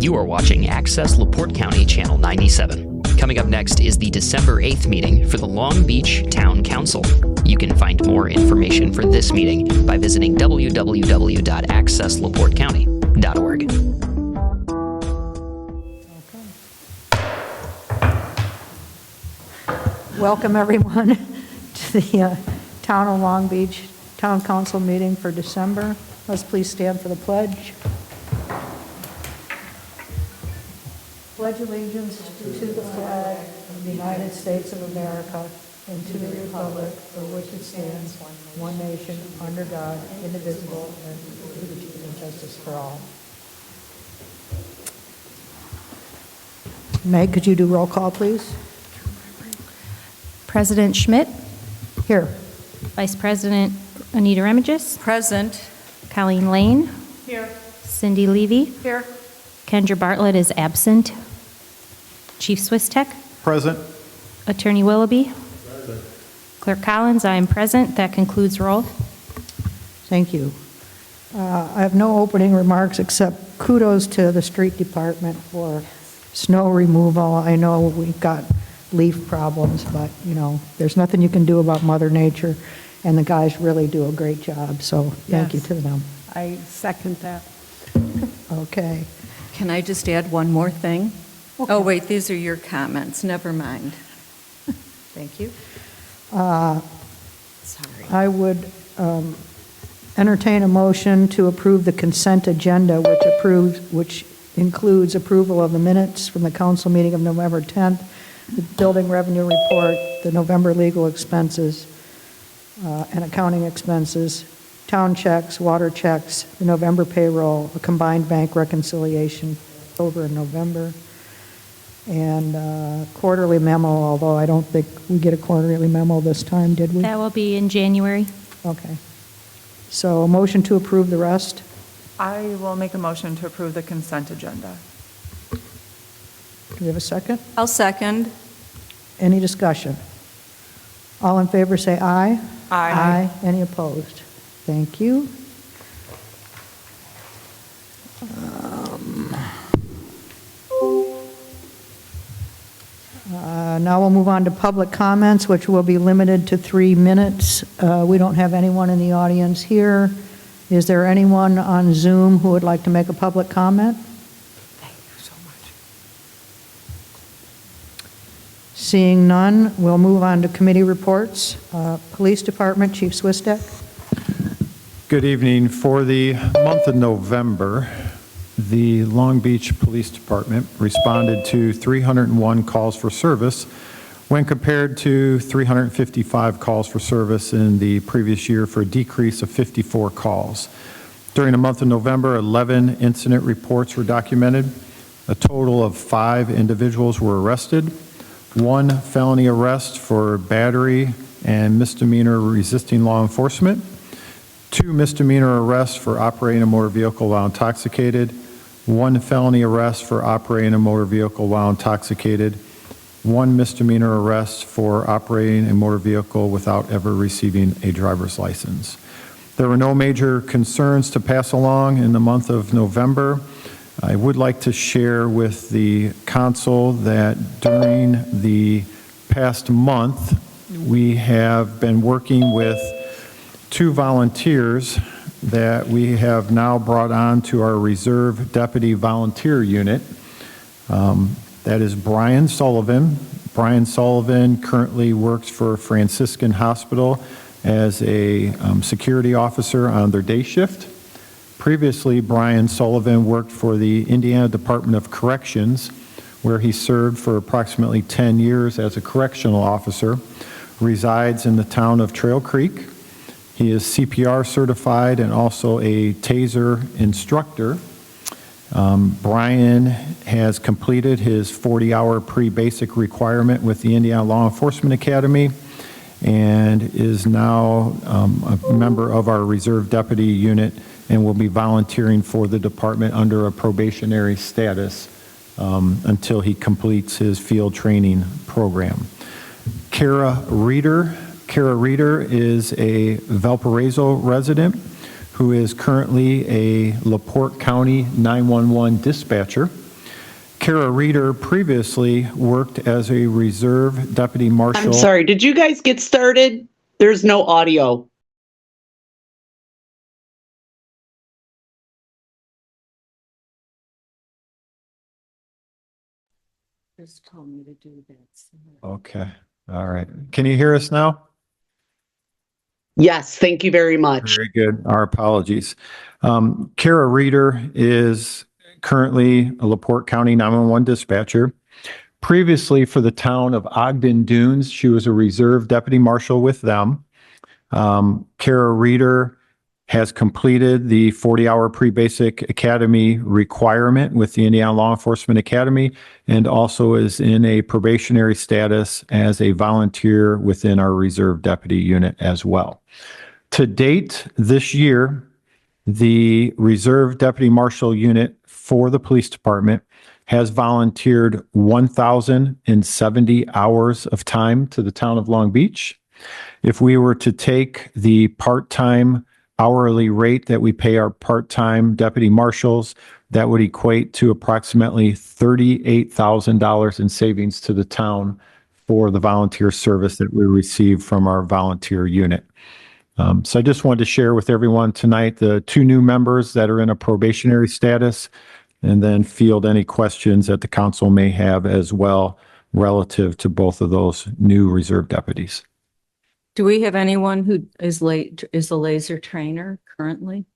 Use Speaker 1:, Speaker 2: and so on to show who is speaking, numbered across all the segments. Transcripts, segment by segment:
Speaker 1: You are watching Access LaPorte County Channel 97. Coming up next is the December 8th meeting for the Long Beach Town Council. You can find more information for this meeting by visiting www.accesslaportecounty.org.
Speaker 2: Welcome, everyone, to the Town of Long Beach Town Council meeting for December. Let's please stand for the pledge. Pledge allegiance to the flag of the United States of America and to the republic for which it stands, one nation, under God, indivisible, and with liberty and justice for all. Meg, could you do roll call, please?
Speaker 3: President Schmidt,
Speaker 2: Here.
Speaker 3: Vice President Anita Remigis,
Speaker 4: Present.
Speaker 3: Colleen Lane,
Speaker 4: Here.
Speaker 3: Cindy Levy,
Speaker 4: Here.
Speaker 3: Kendra Bartlett is absent, Chief Swistek,
Speaker 5: Present.
Speaker 3: Attorney Willoughby, Clerk Collins, I am present. That concludes roll.
Speaker 2: Thank you. I have no opening remarks except kudos to the street department for snow removal. I know we've got leaf problems, but, you know, there's nothing you can do about Mother Nature, and the guys really do a great job, so thank you
Speaker 4: Yes.
Speaker 2: to them.
Speaker 4: I second that.
Speaker 2: Okay.
Speaker 4: Can I just add one more thing? Oh, wait, these are your comments. Never mind. Thank you. Sorry.
Speaker 2: I would entertain a motion to approve the consent agenda, which includes approval of the minutes from the council meeting of November 10th, the building revenue report, the November legal expenses and accounting expenses, town checks, water checks, the November payroll, a combined bank reconciliation, October and November, and quarterly memo, although I don't think we get a quarterly memo this time, did we?
Speaker 3: That will be in January.
Speaker 2: Okay. So a motion to approve the rest?
Speaker 6: I will make a motion to approve the consent agenda.
Speaker 2: Do we have a second?
Speaker 4: I'll second.
Speaker 2: Any discussion? All in favor say aye.
Speaker 6: Aye.
Speaker 2: Any opposed? Thank you. Now we'll move on to public comments, which will be limited to 3 minutes. We don't have anyone in the audience here. Is there anyone on Zoom who would like to make a public comment?
Speaker 6: Thank you so much.
Speaker 2: Seeing none, we'll move on to committee reports. Police Department, Chief Swistek.
Speaker 5: Good evening. For the month of November, the Long Beach Police Department responded to 301 calls for service when compared to 355 calls for service in the previous year, for a decrease of 54 calls. During the month of November, 11 incident reports were documented. A total of 5 individuals were arrested. 1 felony arrest for battery and misdemeanor resisting law enforcement. 2 misdemeanor arrests for operating a motor vehicle while intoxicated. 1 felony arrest for operating a motor vehicle while intoxicated. 1 misdemeanor arrest for operating a motor vehicle without ever receiving a driver's license. There were no major concerns to pass along in the month of November. I would like to share with the council that during the past month, we have been working with 2 volunteers that we have now brought on to our Reserve Deputy Volunteer Unit. That is Brian Sullivan. Brian Sullivan currently works for Franciscan Hospital as a security officer on their day shift. Previously, Brian Sullivan worked for the Indiana Department of Corrections, where he served for approximately 10 years as a correctional officer, resides in the town of Trail Creek. He is CPR certified and also a TASER instructor. Brian has completed his 40-hour pre-basic requirement with the Indiana Law Enforcement Academy and is now a member of our Reserve Deputy Unit and will be volunteering for the department under a probationary status until he completes his field training program. Kara Reeder. Kara Reeder is a Valparaiso resident who is currently a LaPorte County 911 dispatcher. Kara Reeder previously worked as a reserve deputy marshal.
Speaker 7: I'm sorry, did you guys get started? There's no audio.
Speaker 4: Just told me to do that.
Speaker 5: Okay, all right. Can you hear us now?
Speaker 7: Yes, thank you very much.
Speaker 5: Very good. Our apologies. Kara Reeder is currently a LaPorte County 911 dispatcher. Previously for the town of Ogden Dunes, she was a reserve deputy marshal with them. Kara Reeder has completed the 40-hour pre-basic academy requirement with the Indiana Law Enforcement Academy and also is in a probationary status as a volunteer within our reserve deputy unit as well. To date, this year, the Reserve Deputy Marshal Unit for the Police Department has volunteered 1,070 hours of time to the town of Long Beach. If we were to take the part-time hourly rate that we pay our part-time deputy marshals, that would equate to approximately $38,000 in savings to the town for the volunteer service that we receive from our volunteer unit. So I just wanted to share with everyone tonight the 2 new members that are in a probationary status, and then field any questions that the council may have as well relative to both of those new reserve deputies.
Speaker 4: Do we have anyone who is a laser trainer currently?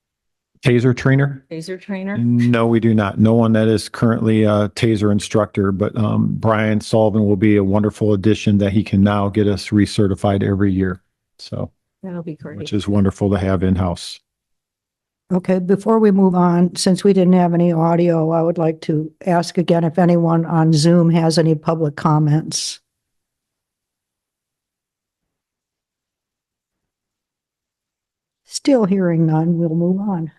Speaker 5: Taser trainer?
Speaker 4: Taser trainer?
Speaker 5: No, we do not. No one that is currently a taser instructor, but Brian Sullivan will be a wonderful addition that he can now get us recertified every year. So,
Speaker 4: That'll be great.
Speaker 5: which is wonderful to have in-house.
Speaker 2: Okay, before we move on, since we didn't have any audio, I would like to ask again if anyone on Zoom has any public comments. Still hearing none, we'll move on.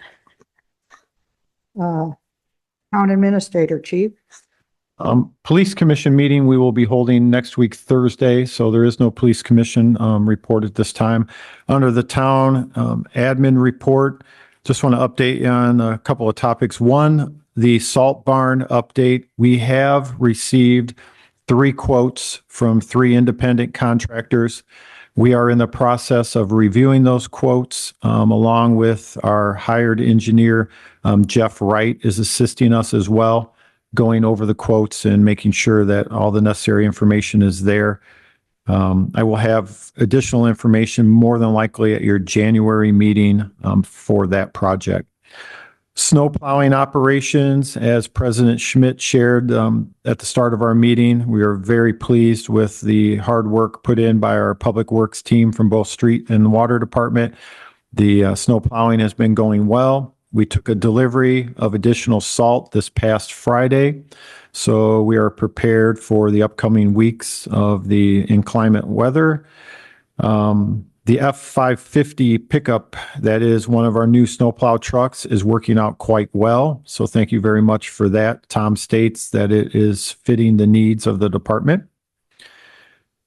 Speaker 2: Town Administrator, Chief.
Speaker 5: Police Commission meeting we will be holding next week, Thursday, so there is no Police Commission report at this time. Under the town admin report, just want to update you on a couple of topics. One, the salt barn update. We have received 3 quotes from 3 independent contractors. We are in the process of reviewing those quotes along with our hired engineer, Jeff Wright, is assisting us as well, going over the quotes and making sure that all the necessary information is there. I will have additional information more than likely at your January meeting for that project. Snow plowing operations, as President Schmidt shared at the start of our meeting, we are very pleased with the hard work put in by our Public Works team from both street and water department. The snow plowing has been going well. We took a delivery of additional salt this past Friday, so we are prepared for the upcoming weeks of the inclement weather. The F550 pickup, that is one of our new snowplow trucks, is working out quite well. So thank you very much for that. Tom states that it is fitting the needs of the department.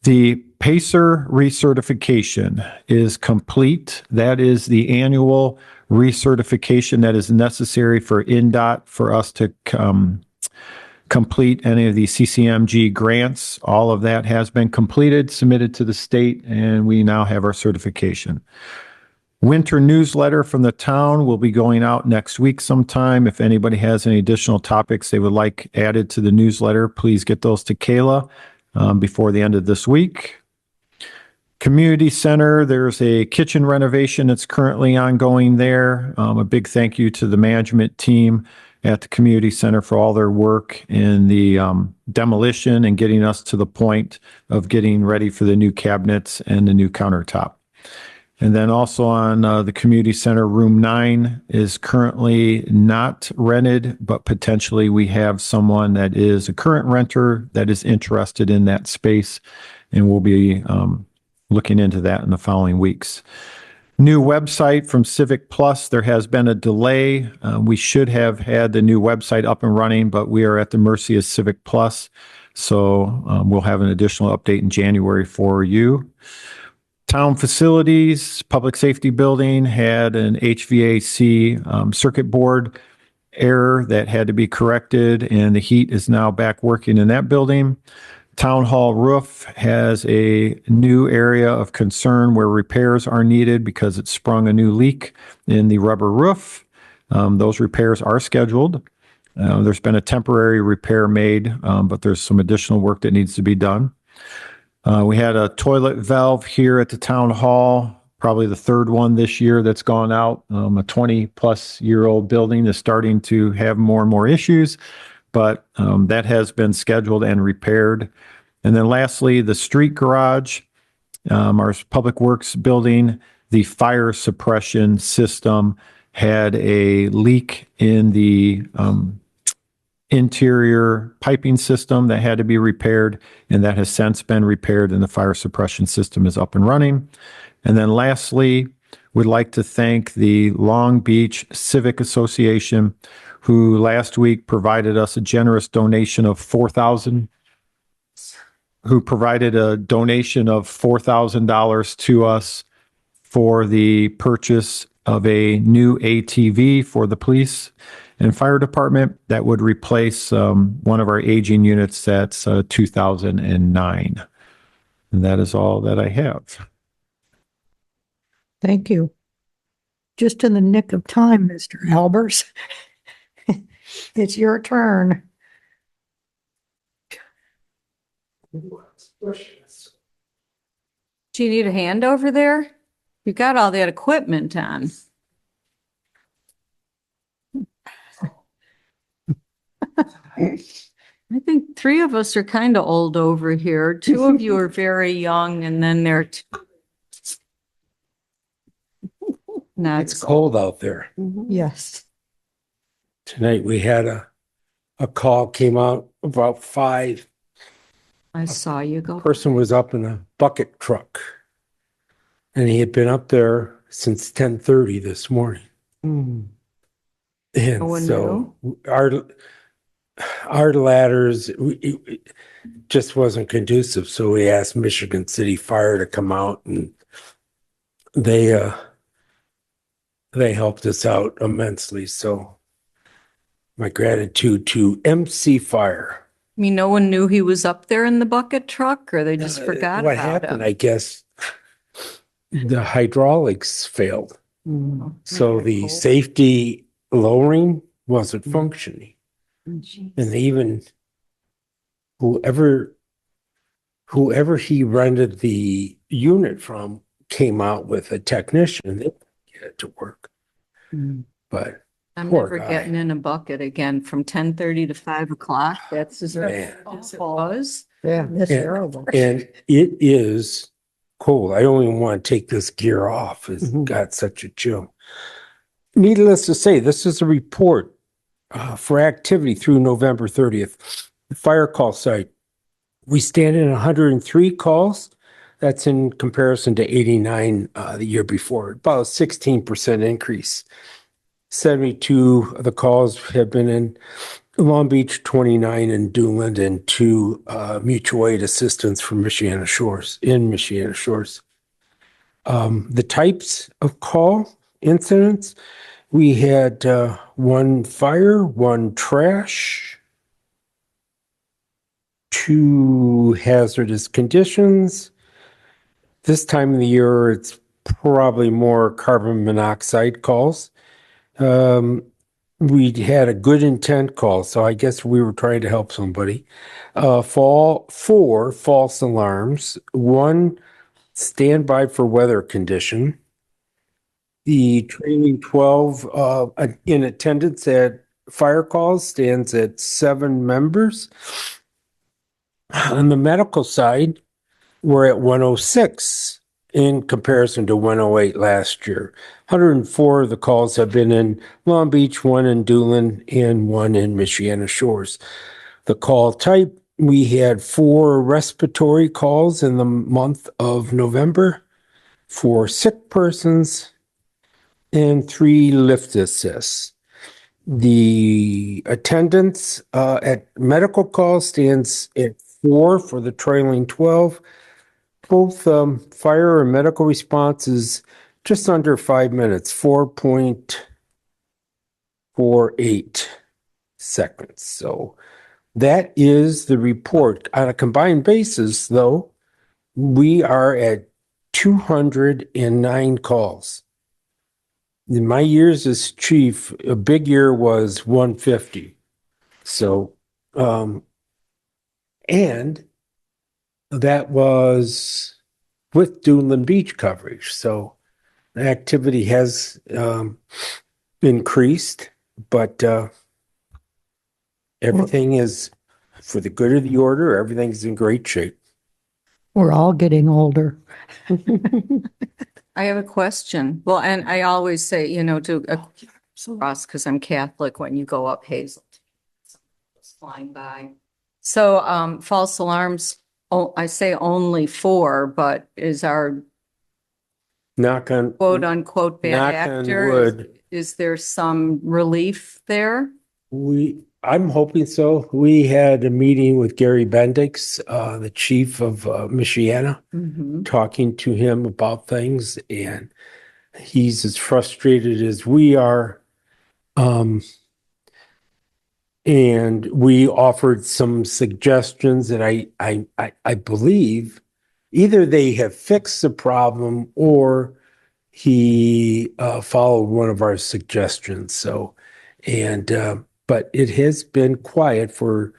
Speaker 5: The PACER recertification is complete. That is the annual recertification that is necessary for INDOT for us to complete any of the CCMG grants. All of that has been completed, submitted to the state, and we now have our certification. Winter newsletter from the town will be going out next week sometime. If anybody has any additional topics they would like added to the newsletter, please get those to Kayla before the end of this week. Community Center, there's a kitchen renovation that's currently ongoing there. A big thank you to the management team at the Community Center for all their work in the demolition and getting us to the point of getting ready for the new cabinets and the new countertop. And then also on the Community Center, Room 9 is currently not rented, but potentially we have someone that is a current renter that is interested in that space, and we'll be looking into that in the following weeks. New website from Civic Plus. There has been a delay. We should have had the new website up and running, but we are at the mercy of Civic Plus. So we'll have an additional update in January for you. Town facilities, public safety building had an HVAC circuit board error that had to be corrected, and the heat is now back working in that building. Town Hall roof has a new area of concern where repairs are needed because it sprung a new leak in the rubber roof. Those repairs are scheduled. There's been a temporary repair made, but there's some additional work that needs to be done. We had a toilet valve here at the town hall, probably the third one this year that's gone out. A 20-plus-year-old building is starting to have more and more issues, but that has been scheduled and repaired. And then lastly, the street garage, our Public Works building, the fire suppression system had a leak in the interior piping system that had to be repaired, and that has since been repaired, and the fire suppression system is up and running. And then lastly, we'd like to thank the Long Beach Civic Association, who last week provided us a generous donation of $4,000 to us for the purchase of a new ATV for the police and fire department that would replace one of our aging units that's 2009. And that is all that I have.
Speaker 2: Thank you. Just in the nick of time, Mr. Albers. It's your turn.
Speaker 4: Do you need a hand over there? You got all that equipment on. I think three of us are kind of old over here. Two of you are very young, and then there are two. Not
Speaker 8: It's cold out there.
Speaker 2: Yes.
Speaker 8: Tonight we had a call came out about 5.
Speaker 4: I saw you go.
Speaker 8: Person was up in a bucket truck. And he had been up there since 10:30 this morning. And
Speaker 4: No one
Speaker 8: so our ladders it just wasn't conducive. So we asked Michigan City Fire to come out, and they helped us out immensely. So my gratitude to MC Fire.
Speaker 4: I mean, no one knew he was up there in the bucket truck, or they just forgot
Speaker 8: What
Speaker 4: about
Speaker 8: happened,
Speaker 4: him.
Speaker 8: I guess, the hydraulics failed. So the safety lowering wasn't functioning. And even whoever he rented the unit from came out with a technician and they get it to work. But
Speaker 4: I'm
Speaker 8: poor
Speaker 4: never
Speaker 8: guy.
Speaker 4: getting in a bucket again from 10:30 to 5 o'clock. That's as
Speaker 8: Man.
Speaker 4: as it was.
Speaker 2: Yeah, that's
Speaker 8: Yeah.
Speaker 2: terrible.
Speaker 8: And it is cold. I don't even want to take this gear off. It's got such a chill. Needless to say, this is a report for activity through November 30th. The fire call site. We stand in 103 calls. That's in comparison to 89 the year before, about a 16% increase. 72 of the calls have been in Long Beach, 29 in Duneland, and 2 mutual aid assistance from Michiana Shores, in Michiana Shores. The types of call incidents, we had 1 fire, 1 trash, 2 hazardous conditions. This time of the year, it's probably more carbon monoxide calls. We had a good intent call, so I guess we were trying to help somebody. 4 false alarms, 1 standby for weather condition. The training 12 in attendance at fire calls stands at 7 members. On the medical side, we're at 106 in comparison to 108 last year. 104 of the calls have been in Long Beach, 1 in Duneland, and 1 in Michiana Shores. The call type, we had 4 respiratory calls in the month of November, 4 sick persons, and 3 lift assists. The attendance at medical calls stands at 4 for the trailing 12. Both fire and medical response is just under 5 minutes, 4.4 seconds. So that is the report. On a combined basis, though, we are at 209 calls. In my years as chief, a big year was 150. So, and that was with Dunedin Beach coverage. So the activity has increased, but everything is for the good of the order. Everything's in great shape.
Speaker 2: We're all getting older.
Speaker 4: I have a question. Well, and I always say, to cross because I'm Catholic when you go up Hazel. It's flying by. So false alarms, I say only 4, but is our
Speaker 8: Knock on
Speaker 4: quote unquote bad
Speaker 8: Knock on
Speaker 4: actor?
Speaker 8: wood.
Speaker 4: Is there some relief there?
Speaker 8: I'm hoping so. We had a meeting with Gary Bendix, the chief of Michiana, talking to him about things, and he's as frustrated as we are. And we offered some suggestions that I believe either they have fixed the problem or he followed one of our suggestions. So, but it has been quiet for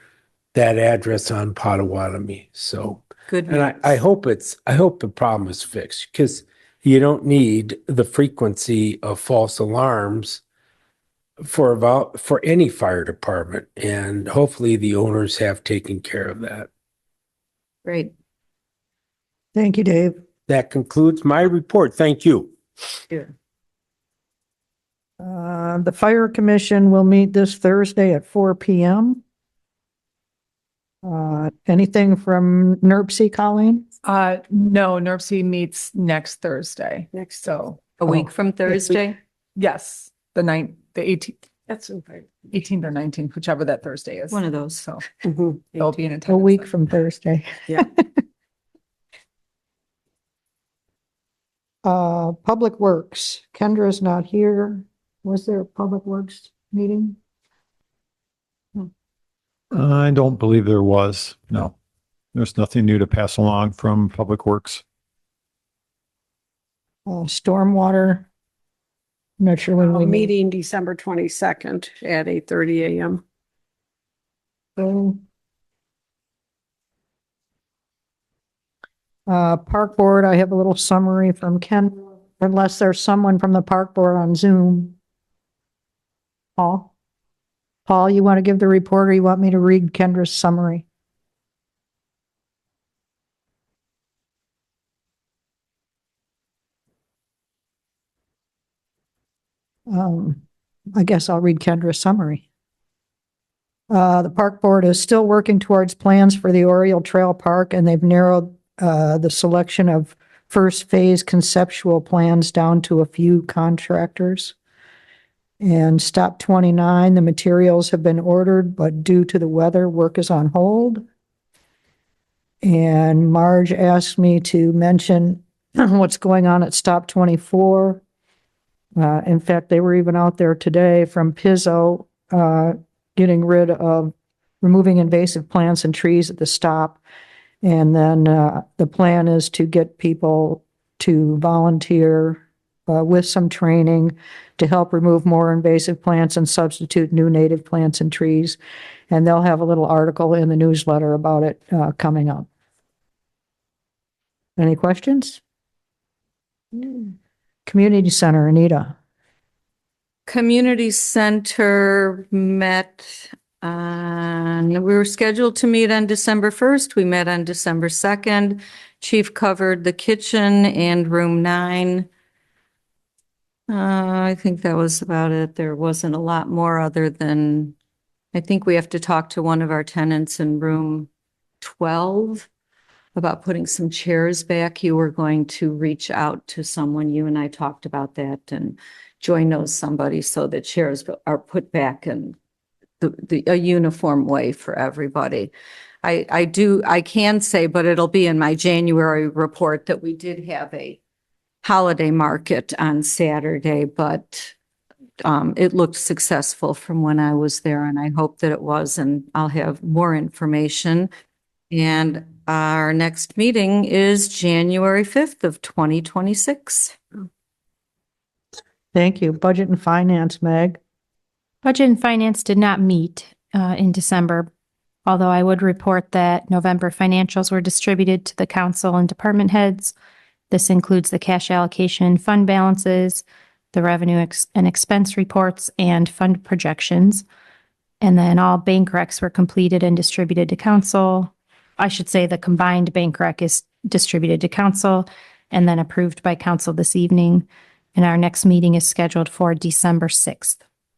Speaker 8: that address on Potawatomi. So,
Speaker 4: Good
Speaker 8: and
Speaker 4: news.
Speaker 8: I hope the problem is fixed because you don't need the frequency of false alarms for any fire department. And hopefully the owners have taken care of that.
Speaker 4: Great.
Speaker 2: Thank you, Dave.
Speaker 8: That concludes my report. Thank you.
Speaker 2: The Fire Commission will meet this Thursday at 4 p.m. Anything from NERC, Colleen?
Speaker 6: No, NERC meets next Thursday. So,
Speaker 4: A week from Thursday?
Speaker 6: yes, the 18th,
Speaker 9: That's okay.
Speaker 6: 18th or 19th, whichever that Thursday is.
Speaker 4: One of those.
Speaker 6: So
Speaker 9: Mhm.
Speaker 6: they'll be in attendance.
Speaker 2: A week from Thursday.
Speaker 9: Yeah.
Speaker 2: Public Works, Kendra's not here. Was there a Public Works meeting?
Speaker 5: I don't believe there was. No. There's nothing new to pass along from Public Works.
Speaker 2: Stormwater. I'm not sure when we meet.
Speaker 9: Meeting December 22nd at 8:30 a.m.
Speaker 2: Park Board, I have a little summary from Ken, unless there's someone from the Park Board on Zoom. Paul? Paul, you want to give the report or you want me to read Kendra's summary? I guess I'll read Kendra's summary. The Park Board is still working towards plans for the Oriole Trail Park, and they've narrowed the selection of first phase conceptual plans down to a few contractors. And stop 29, the materials have been ordered, but due to the weather, work is on hold. And Marge asked me to mention what's going on at stop 24. In fact, they were even out there today from Pizzo, getting rid of, removing invasive plants and trees at the stop. And then the plan is to get people to volunteer with some training to help remove more invasive plants and substitute new native plants and trees. And they'll have a little article in the newsletter about it coming up. Any questions? Community Center, Anita.
Speaker 4: Community Center met we were scheduled to meet on December 1st. We met on December 2nd. Chief covered the kitchen and room 9. I think that was about it. There wasn't a lot more other than, I think we have to talk to one of our tenants in room 12 about putting some chairs back. You were going to reach out to someone. You and I talked about that, and Joy knows somebody, so the chairs are put back in a uniform way for everybody. I can say, but it'll be in my January report, that we did have a holiday market on Saturday, but it looked successful from when I was there, and I hope that it was, and I'll have more information. And our next meeting is January 5th of 2026.
Speaker 2: Thank you. Budget and Finance, Meg.
Speaker 3: Budget and Finance did not meet in December, although I would report that November financials were distributed to the council and department heads. This includes the cash allocation, fund balances, the revenue and expense reports, and fund projections. And then all bank recs were completed and distributed to council. I should say the combined bank rec is distributed to council and then approved by council this evening. And our next meeting is scheduled for December 6th,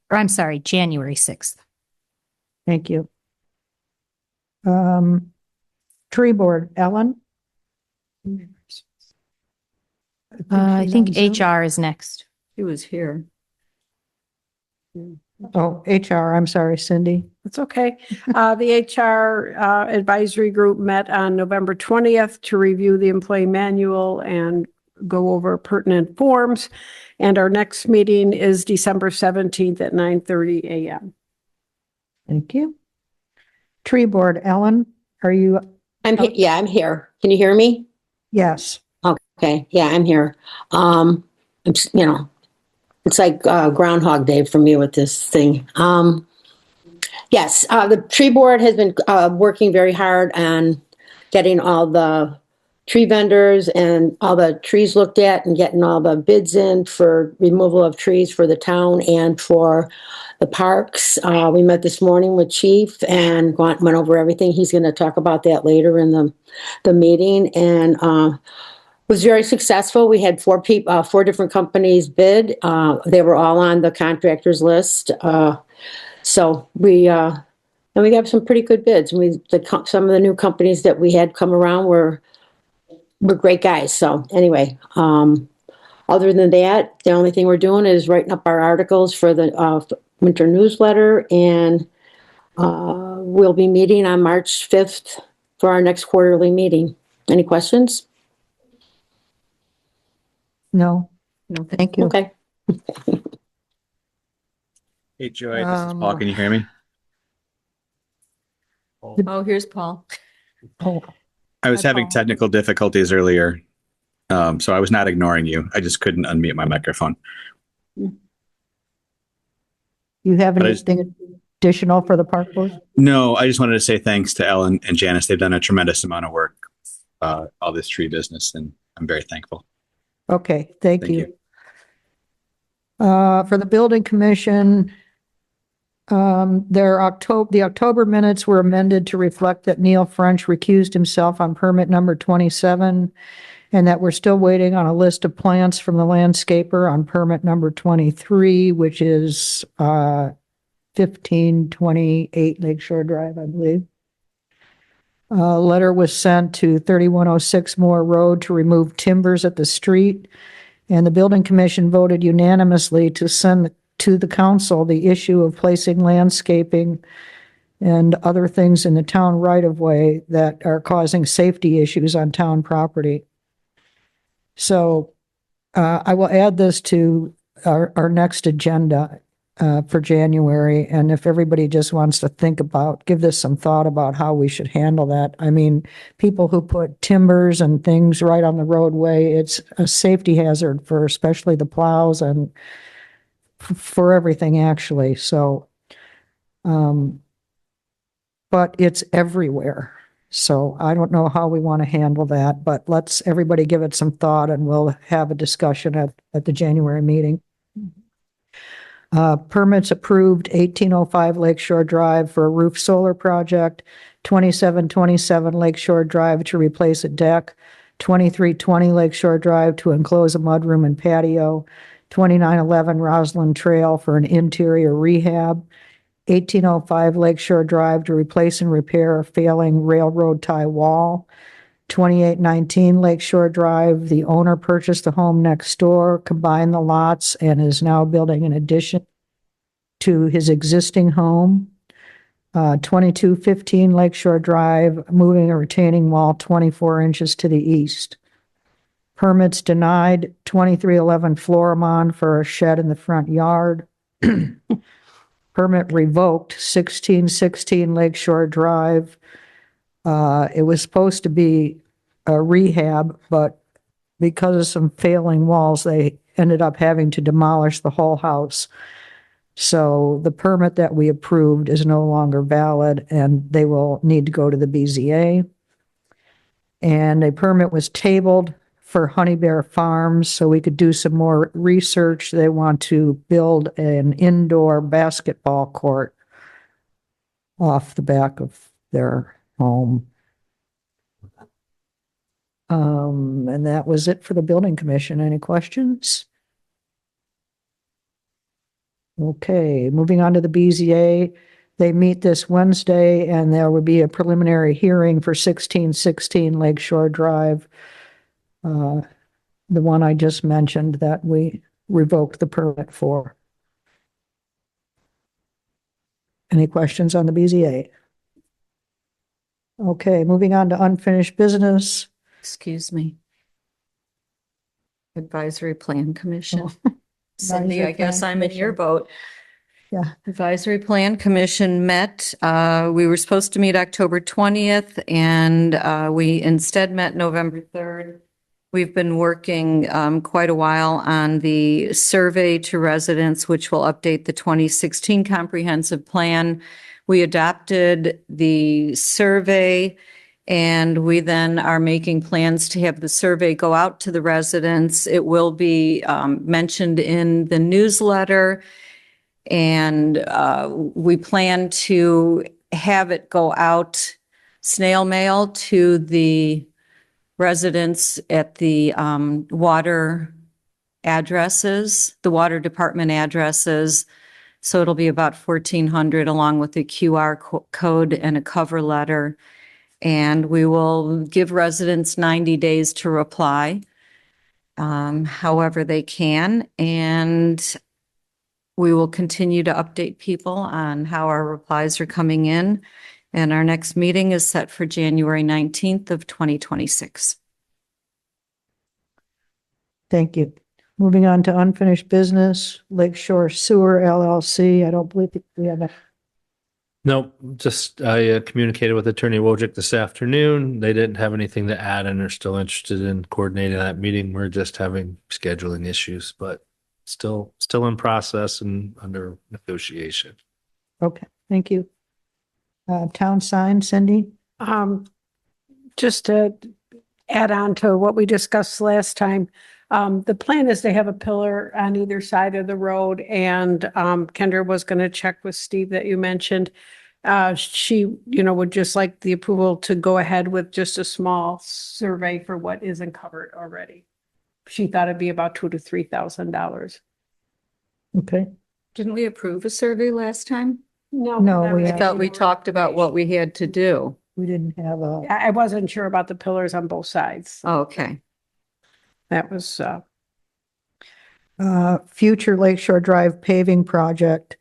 Speaker 3: or I'm sorry, January 6th.
Speaker 2: Thank you. Tree Board, Ellen?
Speaker 3: I think
Speaker 2: she's on Zoom.
Speaker 3: HR is next.
Speaker 4: He was here.
Speaker 2: Oh, HR, I'm sorry, Cindy.
Speaker 9: It's okay. The HR advisory group met on November 20th to review the employee manual and go over pertinent forms. And our next meeting is December 17th at 9:30 a.m.
Speaker 2: Thank you. Tree Board, Ellen, are you?
Speaker 10: Yeah, I'm here. Can you hear me?
Speaker 2: Yes.
Speaker 10: Okay, yeah, I'm here. It's like Groundhog Day for me with this thing. Yes, the tree board has been working very hard on getting all the tree vendors and all the trees looked at and getting all the bids in for removal of trees for the town and for the parks. We met this morning with Chief and went over everything. He's going to talk about that later in the meeting, and was very successful. We had four different companies bid. They were all on the contractors list. So we got some pretty good bids. Some of the new companies that we had come around were great guys. So anyway, other than that, the only thing we're doing is writing up our articles for the winter newsletter, and we'll be meeting on March 5th for our next quarterly meeting. Any questions?
Speaker 2: No.
Speaker 4: No,
Speaker 2: Thank you.
Speaker 10: Okay.
Speaker 11: Hey, Joy, this is Paul. Can you hear me?
Speaker 4: Oh, here's Paul.
Speaker 2: Oh,
Speaker 11: I was
Speaker 2: Hi,
Speaker 11: having
Speaker 2: Paul.
Speaker 11: technical difficulties earlier, so I was not ignoring you. I just couldn't unmute my microphone.
Speaker 2: you have
Speaker 11: But I just-
Speaker 2: anything additional for the Park Board?
Speaker 11: No, I just wanted to say thanks to Ellen and Janice. They've done a tremendous amount of work, all this tree business, and I'm very thankful.
Speaker 2: Okay, thank
Speaker 11: Thank
Speaker 2: you. For the Building Commission, the October minutes were amended to reflect that Neil French recused himself on permit number 27, and that we're still waiting on a list of plants from the landscaper on permit number 23, which is 1528 Lakeshore Drive, I believe. A letter was sent to 3106 Moore Road to remove timbers at the street. And the Building Commission voted unanimously to send to the council the issue of placing landscaping and other things in the town right-of-way that are causing safety issues on town property. So I will add this to our next agenda for January. And if everybody just wants to give this some thought about how we should handle that. I mean, people who put timbers and things right on the roadway, it's a safety hazard for especially the plows and for everything actually. So, but it's everywhere. So I don't know how we want to handle that, but let's everybody give it some thought and we'll have a discussion at the January meeting. Permits approved 1805 Lakeshore Drive for a roof solar project, 2727 Lakeshore Drive to replace a deck, 2320 Lakeshore Drive to enclose a mudroom and patio, 2911 Roslyn Trail for an interior rehab, 1805 Lakeshore Drive to replace and repair a failing railroad tie wall, 2819 Lakeshore Drive, the owner purchased the home next door, combined the lots, and is now building an addition to his existing home. 2215 Lakeshore Drive, moving a retaining wall 24 inches to the east. Permits denied, 2311 Florimond for a shed in the front yard. permit revoked, 1616 Lakeshore Drive. It was supposed to be a rehab, but because of some failing walls, they ended up having to demolish the whole house. So the permit that we approved is no longer valid, and they will need to go to the BZA. And a permit was tabled for Honey Bear Farms, so we could do some more research. They want to build an indoor basketball court off the back of their home. And that was it for the building commission. Any questions? Okay, moving on to the BZA. They meet this Wednesday, and there will be a preliminary hearing for 1616 Lakeshore Drive. The one I just mentioned that we revoked the permit for. Any questions on the BZA? Okay, moving on to unfinished business.
Speaker 4: Excuse me. Advisory Plan Commission.
Speaker 2: Oh.
Speaker 4: Cindy,
Speaker 2: Advisory
Speaker 4: I guess
Speaker 2: Plan
Speaker 4: I'm in your
Speaker 2: Commission.
Speaker 4: boat.
Speaker 2: Yeah.
Speaker 4: Advisory Plan Commission met. We were supposed to meet October 20th, and we instead met November 3rd. We've been working quite a while on the survey to residents, which will update the 2016 comprehensive plan. We adopted the survey, and we then are making plans to have the survey go out to the residents. It will be mentioned in the newsletter, and we plan to have it go out snail mail to the residents at the water addresses, the water department addresses. So it'll be about 1,400 along with the QR code and a cover letter. And we will give residents 90 days to reply, however they can. And we will continue to update people on how our replies are coming in. And our next meeting is set for January 19th of 2026.
Speaker 2: Thank you. Moving on to unfinished business, Lakeshore Sewer LLC. I don't believe we have a,
Speaker 12: Nope, just I communicated with Attorney Wojcik this afternoon. They didn't have anything to add and are still interested in coordinating that meeting. We're just having scheduling issues, but still in process and under negotiation.
Speaker 2: okay, thank you. Town sign, Cindy?
Speaker 9: Just to add on to what we discussed last time, the plan is to have a pillar on either side of the road, and Kendra was going to check with Steve that you mentioned. She, would just like the approval to go ahead with just a small survey for what isn't covered already. She thought it'd be about $2,000 to $3,000.
Speaker 2: Okay,
Speaker 4: Didn't we approve a survey last time?
Speaker 2: No, we
Speaker 4: I thought we talked about what we had to do.
Speaker 2: we didn't have a,
Speaker 9: I wasn't sure about the pillars on both sides.
Speaker 4: Okay.
Speaker 9: That was,
Speaker 2: future Lakeshore Drive paving project.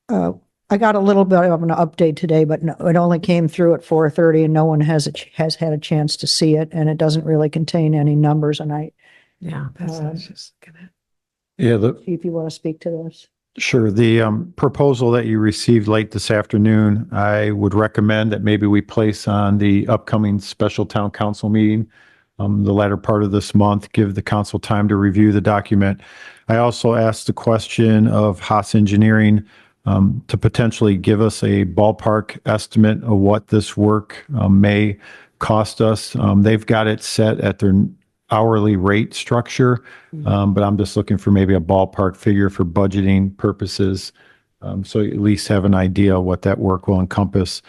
Speaker 2: I got a little bit of an update today, but no, it only came through at 4:30 and no one has had a chance to see it, and it doesn't really contain any numbers, and I
Speaker 9: yeah, that's what I was
Speaker 2: Um,
Speaker 9: just gonna.
Speaker 5: Yeah,
Speaker 2: see if you want to speak to this.
Speaker 5: sure. The proposal that you received late this afternoon, I would recommend that maybe we place on the upcoming special town council meeting, the latter part of this month, give the council time to review the document. I also asked the question of Haas Engineering to potentially give us a ballpark estimate of what this work may cost us. They've got it set at their hourly rate structure, but I'm just looking for maybe a ballpark figure for budgeting purposes. So you at least have an idea of what that work will encompass.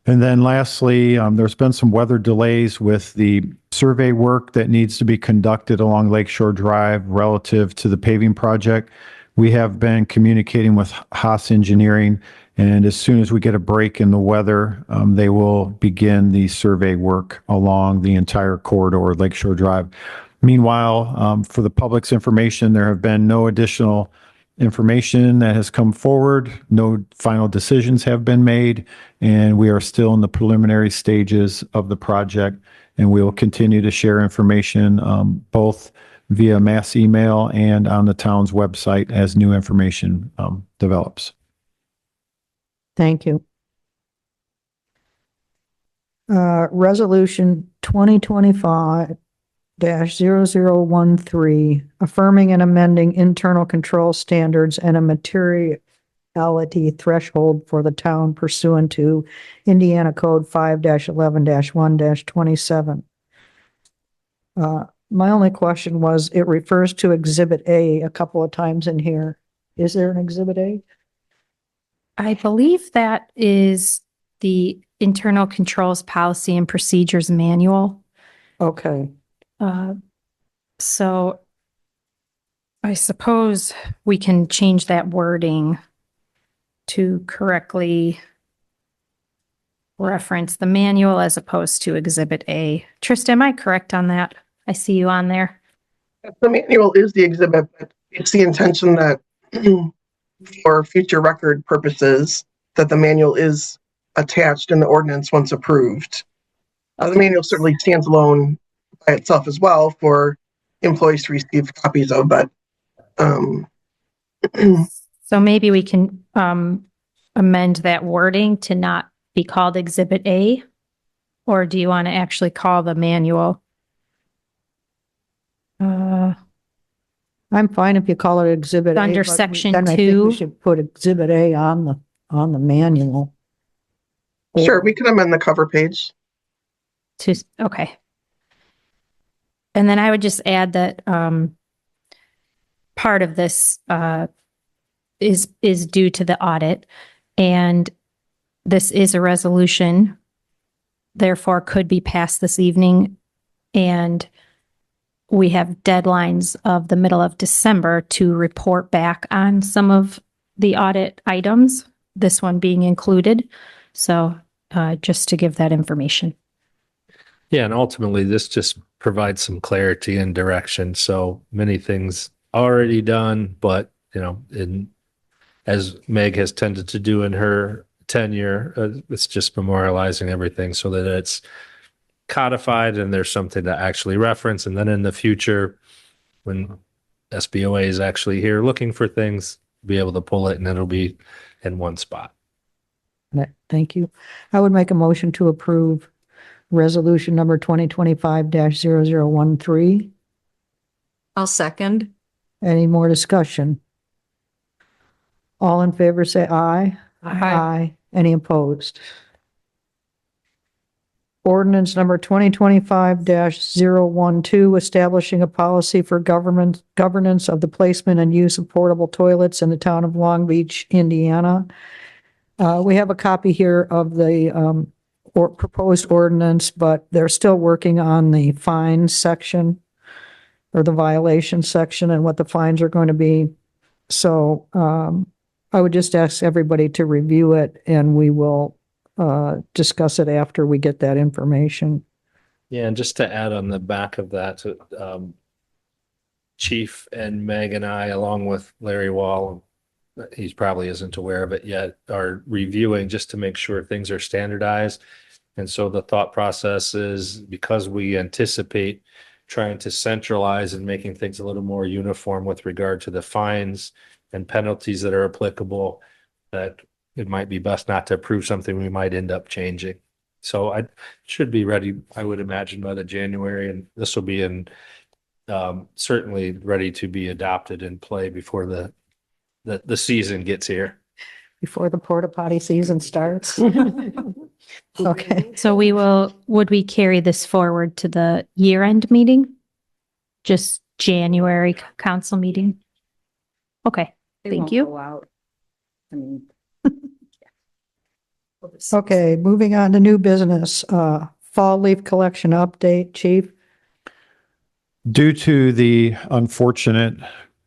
Speaker 5: And then lastly, there's been some weather delays with the survey work that needs to be conducted along Lakeshore Drive relative to the paving project. We have been communicating with Haas Engineering, and as soon as we get a break in the weather, they will begin the survey work along the entire corridor of Lakeshore Drive. Meanwhile, for the public's information, there have been no additional information that has come forward. No final decisions have been made, and we are still in the preliminary stages of the project, and we will continue to share information both via mass email and on the town's website as new information develops.
Speaker 2: Thank you. Resolution 2025-0013, affirming and amending internal control standards and a materiality threshold for the town pursuant to Indiana Code 5-11-1-27. My only question was, it refers to Exhibit A a couple of times in here. Is there an Exhibit A?
Speaker 3: I believe that is the Internal Controls Policy and Procedures Manual.
Speaker 2: Okay.
Speaker 3: So I suppose we can change that wording to correctly reference the manual as opposed to Exhibit A. Trista, am I correct on that? I see you on there.
Speaker 13: The manual is the exhibit, but it's the intention that for future record purposes, that the manual is attached in the ordinance once approved. The manual certainly stands alone by itself as well for employees to receive copies of, but
Speaker 3: So maybe we can amend that wording to not be called Exhibit A? Or do you want to actually call the manual?
Speaker 2: I'm fine if you call it Exhibit A.
Speaker 3: Under
Speaker 2: but
Speaker 3: Section
Speaker 2: then I think
Speaker 3: 2.
Speaker 2: we should put Exhibit A on the manual.
Speaker 13: sure, we can amend the cover page.
Speaker 3: Okay. And then I would just add that part of this is due to the audit, and this is a resolution, therefore could be passed this evening, and we have deadlines of the middle of December to report back on some of the audit items, this one being included. So just to give that information.
Speaker 12: Yeah, and ultimately this just provides some clarity and direction. So many things already done, but as Meg has tended to do in her tenure, it's just memorializing everything so that it's codified and there's something to actually reference. And then in the future, when SBOA is actually here looking for things, be able to pull it and it'll be in one spot.
Speaker 2: Thank you. I would make a motion to approve resolution number 2025-0013.
Speaker 4: I'll second.
Speaker 2: Any more discussion? All in favor, say aye. Aye. Any opposed? Ordinance number 2025-012, establishing a policy for governance of the placement and use of portable toilets in the town of Long Beach, Indiana. We have a copy here of the proposed ordinance, but they're still working on the fines section or the violation section and what the fines are going to be. So I would just ask everybody to review it, and we will discuss it after we get that information.
Speaker 12: Yeah, and just to add on the back of that, Chief and Meg and I, along with Larry Wall, he probably isn't aware of it yet, are reviewing just to make sure things are standardized. And so the thought process is, because we anticipate trying to centralize and making things a little more uniform with regard to the fines and penalties that are applicable, that it might be best not to approve something we might end up changing. So I should be ready, I would imagine, by the January, and this will be in certainly ready to be adopted and play before the season gets here.
Speaker 2: Before the porta potty season starts. Okay.
Speaker 3: So would we carry this forward to the year-end meeting? Just January council meeting? Okay,
Speaker 4: They
Speaker 3: thank
Speaker 4: won't
Speaker 3: you.
Speaker 4: go out. I mean,
Speaker 2: Okay, moving on to new business, fall leaf collection update, Chief.
Speaker 5: Due to the unfortunate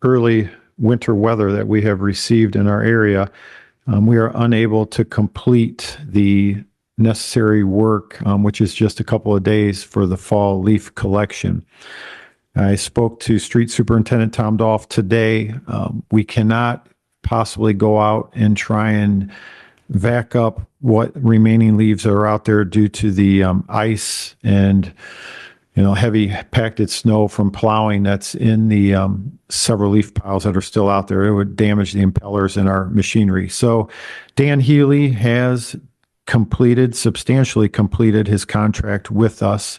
Speaker 5: early winter weather that we have received in our area, we are unable to complete the necessary work, which is just a couple of days for the fall leaf collection. I spoke to Street Superintendent Tom Dolph today. We cannot possibly go out and try and vac up what remaining leaves are out there due to the ice and heavy packed snow from plowing that's in the several leaf piles that are still out there. It would damage the impellers in our machinery. So Dan Healy has substantially completed his contract with us.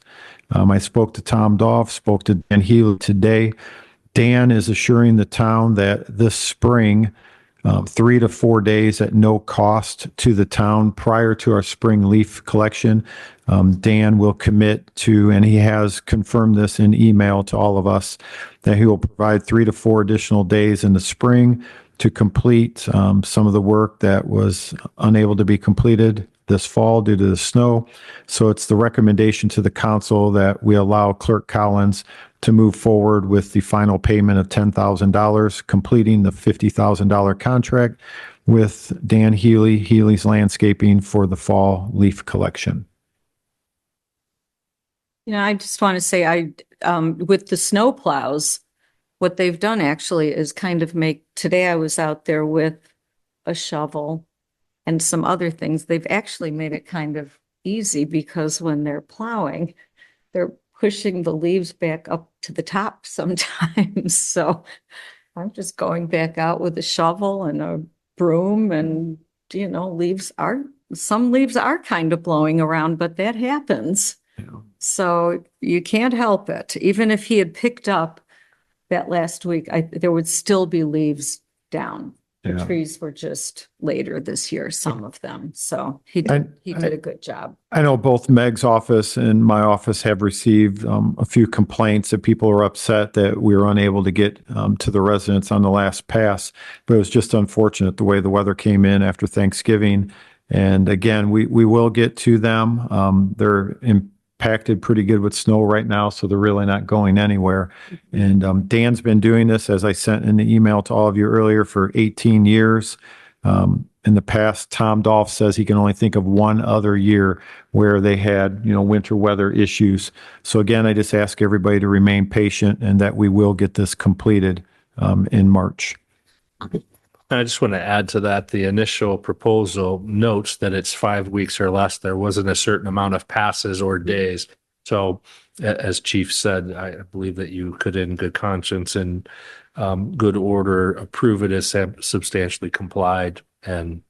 Speaker 5: I spoke to Tom Doff, spoke to Dan Healy today. Dan is assuring the town that this spring, 3 to 4 days at no cost to the town prior to our spring leaf collection. Dan will commit to, and he has confirmed this in email to all of us, that he will provide 3 to 4 additional days in the spring to complete some of the work that was unable to be completed this fall due to the snow. So it's the recommendation to the council that we allow Clerk Collins to move forward with the final payment of $10,000, completing the $50,000 contract with Dan Healy, Healy's Landscaping, for the fall leaf collection.
Speaker 4: I just want to say, with the snow plows, what they've done actually is kind of today I was out there with a shovel and some other things. They've actually made it kind of easy, because when they're plowing, they're pushing the leaves back up to the top sometimes. So I'm just going back out with a shovel and a broom, and, some leaves are kind of blowing around, but that happens.
Speaker 5: Yeah.
Speaker 4: So you can't help it. Even if he had picked up that last week, there would still be leaves down. The
Speaker 5: Yeah.
Speaker 4: trees were just later this year, some of them. So he did a good job.
Speaker 5: I know both Meg's office and my office have received a few complaints that people are upset that we were unable to get to the residents on the last pass. But it was just unfortunate the way the weather came in after Thanksgiving. And again, we will get to them. They're impacted pretty good with snow right now, so they're really not going anywhere. And Dan's been doing this, as I sent in the email to all of you earlier, for 18 years. In the past, Tom Dolph says he can only think of one other year where they had, winter weather issues. So again, I just ask everybody to remain patient and that we will get this completed in March.
Speaker 12: I just want to add to that, the initial proposal notes that it's 5 weeks or less. There wasn't a certain amount of passes or days. So as Chief said, I believe that you could, in good conscience and good order, approve it as substantially complied and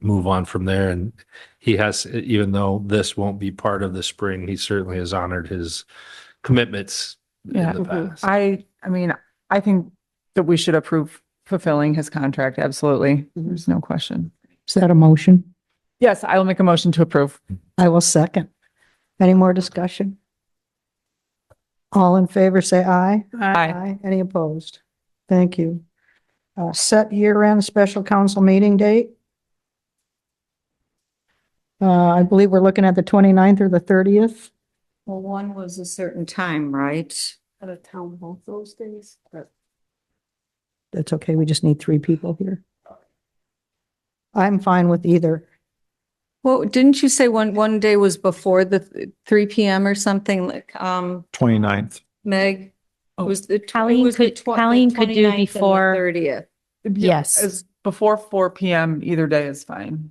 Speaker 12: move on from there. And he has, even though this won't be part of the spring, he certainly has honored his commitments in the past.
Speaker 6: I mean, I think that we should approve fulfilling his contract. Absolutely. There's no question.
Speaker 2: Is that a motion?
Speaker 6: Yes, I will make a motion to approve.
Speaker 2: I will second. Any more discussion? All in favor, say aye.
Speaker 6: Aye.
Speaker 2: Any opposed? Thank you. Set year-end special council meeting date. I believe we're looking at the 29th or the 30th.
Speaker 4: Well, one was a certain time, right?
Speaker 9: Out of town both those days.
Speaker 2: That's okay. We just need 3 people here. I'm fine with either.
Speaker 4: Well, didn't you say one day was before the 3 p.m. or something, like,
Speaker 5: 29th.
Speaker 4: Meg? Was the
Speaker 3: Colleen could do before.
Speaker 4: 30th.
Speaker 3: Yes.
Speaker 6: As before 4 p.m. either day is fine.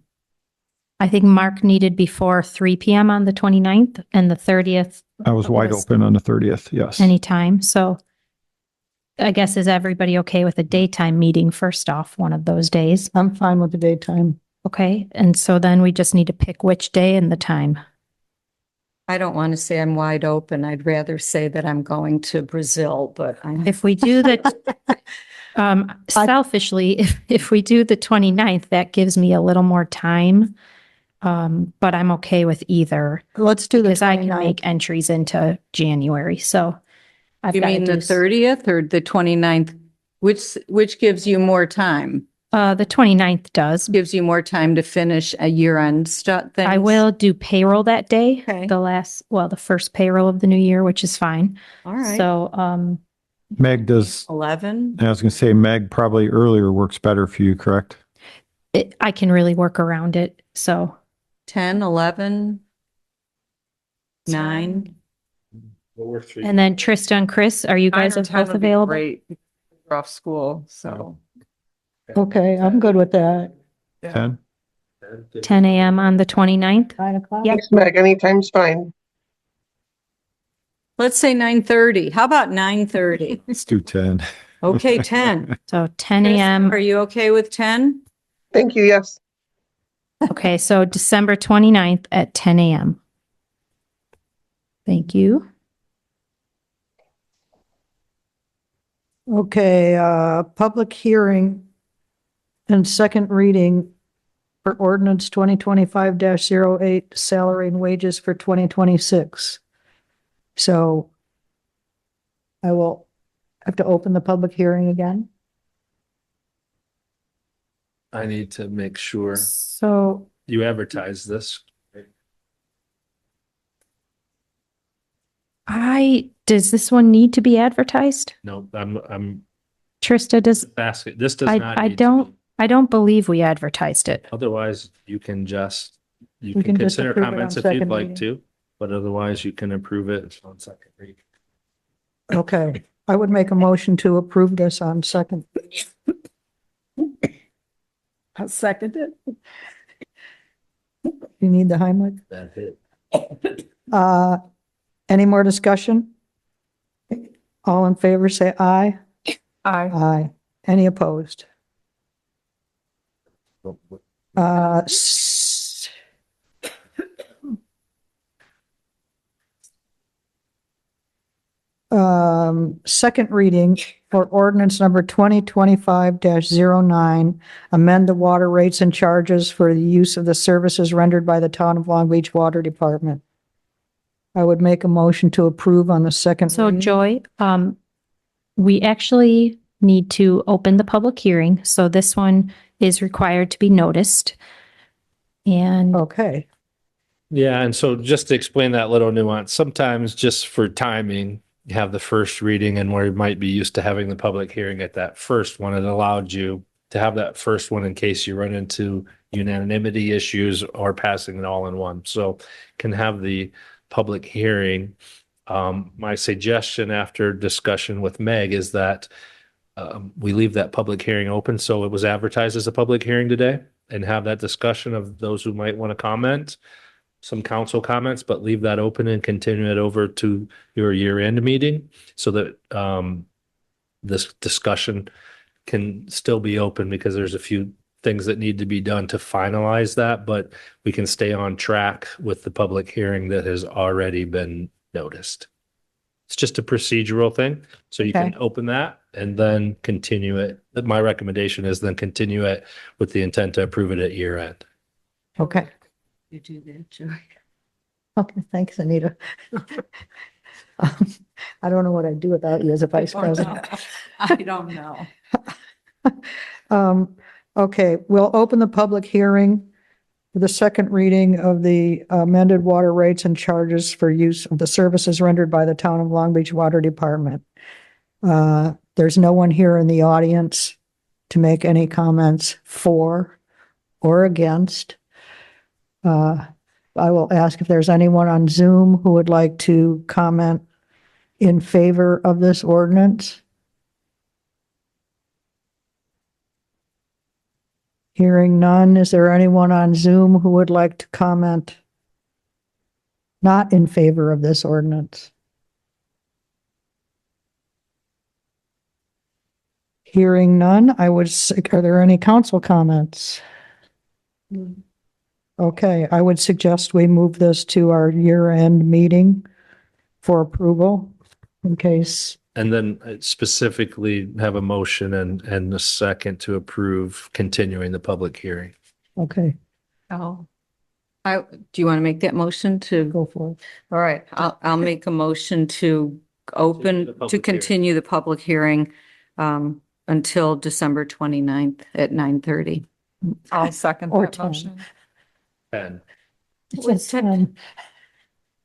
Speaker 3: I think Mark needed before 3 p.m. on the 29th and the 30th.
Speaker 5: I was wide open on the 30th, yes.
Speaker 3: Anytime. So I guess, is everybody okay with a daytime meeting first off, one of those days?
Speaker 2: I'm fine with the daytime.
Speaker 3: Okay. And so then we just need to pick which day and the time.
Speaker 4: I don't want to say I'm wide open. I'd rather say that I'm going to Brazil, but
Speaker 3: If we do the, selfishly, if we do the 29th, that gives me a little more time. But I'm okay with either.
Speaker 2: Let's do the
Speaker 3: Because I can
Speaker 2: 29th.
Speaker 3: make entries into January. So I've
Speaker 4: you
Speaker 3: got to
Speaker 4: mean the
Speaker 3: do
Speaker 4: 30th or the 29th? Which gives you more time?
Speaker 3: the 29th does.
Speaker 4: Gives you more time to finish a year-end things?
Speaker 3: I will do payroll that day.
Speaker 4: Okay.
Speaker 3: The first payroll of the new year, which is fine.
Speaker 4: All right.
Speaker 3: So,
Speaker 5: Meg does,
Speaker 4: 11?
Speaker 5: I was going to say, Meg, probably earlier works better for you, correct?
Speaker 3: I can really work around it. So
Speaker 4: 10, 11, 9.
Speaker 3: and then Trista and Chris, are you guys
Speaker 6: 9 or 10
Speaker 3: both
Speaker 6: would be
Speaker 3: available?
Speaker 6: Great. We're off school, so.
Speaker 2: Okay, I'm good with that.
Speaker 5: 10?
Speaker 3: 10 a.m. on the 29th?
Speaker 2: 9 o'clock?
Speaker 3: Yeah.
Speaker 13: Thanks, Meg. Anytime's fine.
Speaker 4: Let's say 9:30. How about 9:30?
Speaker 5: Let's do 10.
Speaker 4: Okay, 10.
Speaker 3: So 10 a.m.
Speaker 4: Are you okay with 10?
Speaker 13: Thank you, yes.
Speaker 3: Okay, so December 29th at 10 a.m. Thank you.
Speaker 2: Okay, public hearing and second reading for ordinance 2025-08, salary and wages for 2026. So I will have to open the public hearing again.
Speaker 12: I need to make sure
Speaker 2: So
Speaker 12: you advertise this.
Speaker 3: does this one need to be advertised?
Speaker 12: No, I'm
Speaker 3: Trista, does,
Speaker 12: asking, this does not.
Speaker 3: I
Speaker 12: need to
Speaker 3: don't,
Speaker 12: be.
Speaker 3: I don't believe we advertised it.
Speaker 12: Otherwise, you can just, you
Speaker 2: We
Speaker 12: can
Speaker 2: can just
Speaker 12: consider
Speaker 2: approve it on
Speaker 12: comments if you'd
Speaker 2: second
Speaker 12: like
Speaker 2: reading.
Speaker 12: to, but otherwise you can approve it on second read.
Speaker 2: Okay, I would make a motion to approve this on second.
Speaker 9: I'll second it.
Speaker 2: You need the Heimlich?
Speaker 12: That's it.
Speaker 2: Any more discussion? All in favor, say aye.
Speaker 6: Aye.
Speaker 2: Aye. Any opposed? Uh, s- Second reading for ordinance number 2025-09, amend the water rates and charges for the use of the services rendered by the Town of Long Beach Water Department. I would make a motion to approve on the second.
Speaker 3: So
Speaker 2: reading.
Speaker 3: Joy, we actually need to open the public hearing. So this one is required to be noticed. And
Speaker 2: Okay,
Speaker 12: Yeah, and so just to explain that little nuance, sometimes just for timing, you have the first reading and where you might be used to having the public hearing at that first one, it allowed you to have that first one in case you run into unanimity issues or passing it all in one. So can have the public hearing. My suggestion after discussion with Meg is that we leave that public hearing open. So it was advertised as a public hearing today and have that discussion of those who might want to comment, some council comments, but leave that open and continue it over to your year-end meeting so that this discussion can still be open because there's a few things that need to be done to finalize that, but we can stay on track with the public hearing that has already been noticed. It's just a procedural thing. So you can
Speaker 2: Okay.
Speaker 12: open that and then continue it. My recommendation is then continue it with the intent to approve it at year end.
Speaker 2: okay.
Speaker 4: You do that, Joy.
Speaker 2: Okay, thanks, Anita. I don't know what I'd do without you as a vice president.
Speaker 4: I don't know.
Speaker 2: Okay, we'll open the public hearing for the second reading of the amended water rates and charges for use of the services rendered by the Town of Long Beach Water Department. There's no one here in the audience to make any comments for or against. I will ask if there's anyone on Zoom who would like to comment in favor of this ordinance. Hearing none, is there anyone on Zoom who would like to comment not in favor of this ordinance? Hearing none, are there any council comments? Okay, I would suggest we move this to our year-end meeting for approval in case,
Speaker 12: And then specifically have a motion and a second to approve continuing the public hearing.
Speaker 2: okay,
Speaker 4: Oh. Do you want to make that motion to?
Speaker 2: go for it.
Speaker 4: All right, I'll make a motion to
Speaker 12: Continue the
Speaker 4: open,
Speaker 12: public
Speaker 4: to
Speaker 12: hearing.
Speaker 4: continue the public hearing until December 29th at 9:30.
Speaker 6: I'll second
Speaker 2: Or
Speaker 6: that
Speaker 2: 10.
Speaker 6: motion.
Speaker 12: And
Speaker 2: It
Speaker 4: Well,
Speaker 2: says 10.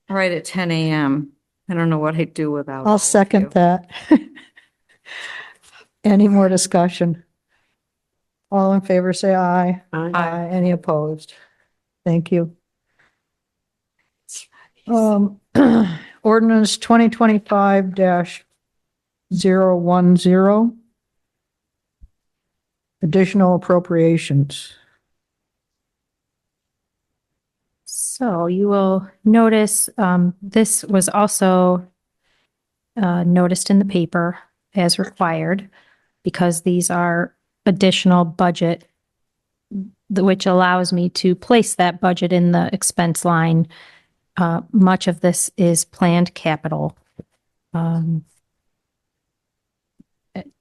Speaker 4: All right, at 10 a.m. I don't know what I'd do without. all
Speaker 2: I'll
Speaker 4: of
Speaker 2: second
Speaker 4: you.
Speaker 2: that. Any more discussion? All in favor, say aye.
Speaker 9: Aye.
Speaker 2: Any opposed? Thank you. Ordinance 2025-010. Additional appropriations.
Speaker 3: so you will notice, this was also noticed in the paper as required, because these are additional budget, which allows me to place that budget in the expense line. Much of this is planned capital.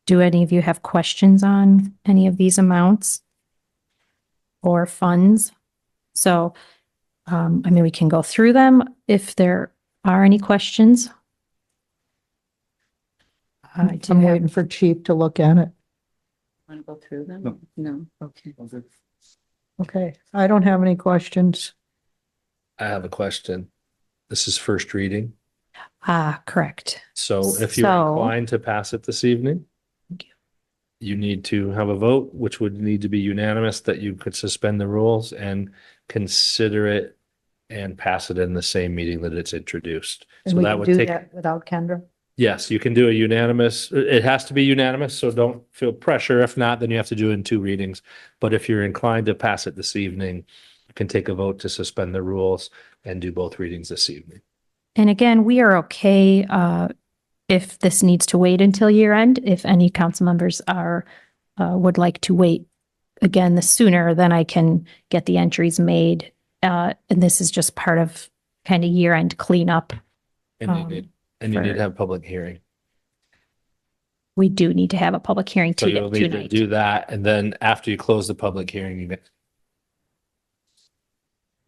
Speaker 3: Do any of you have questions on any of these amounts or funds? So, I mean, we can go through them if there are any questions. I do
Speaker 2: I'm
Speaker 3: have-
Speaker 2: waiting for Chief to look at it.
Speaker 4: Want to go through them? No. Okay.
Speaker 2: Okay, I don't have any questions.
Speaker 12: I have a question. This is first reading.
Speaker 3: Correct.
Speaker 12: So if you're
Speaker 3: So-
Speaker 12: inclined to pass it this evening, you need to have a vote, which would need to be unanimous, that you could suspend the rules and consider it and pass it in the same meeting that it's introduced.
Speaker 2: And
Speaker 12: So
Speaker 2: we
Speaker 12: that
Speaker 2: can
Speaker 12: would
Speaker 2: do
Speaker 12: take,
Speaker 2: that without Kendra?
Speaker 12: yes, you can do a unanimous, it has to be unanimous, so don't feel pressure. If not, then you have to do it in 2 readings. But if you're inclined to pass it this evening, you can take a vote to suspend the rules and do both readings this evening.
Speaker 3: And again, we are okay if this needs to wait until year end. If any council members are would like to wait again the sooner, then I can get the entries made. And this is just part of kind of year end cleanup.
Speaker 12: And you need to have a public hearing.
Speaker 3: We do need to have a public hearing
Speaker 12: So you'll need to
Speaker 3: tonight.
Speaker 12: do that, and then after you close the public hearing, you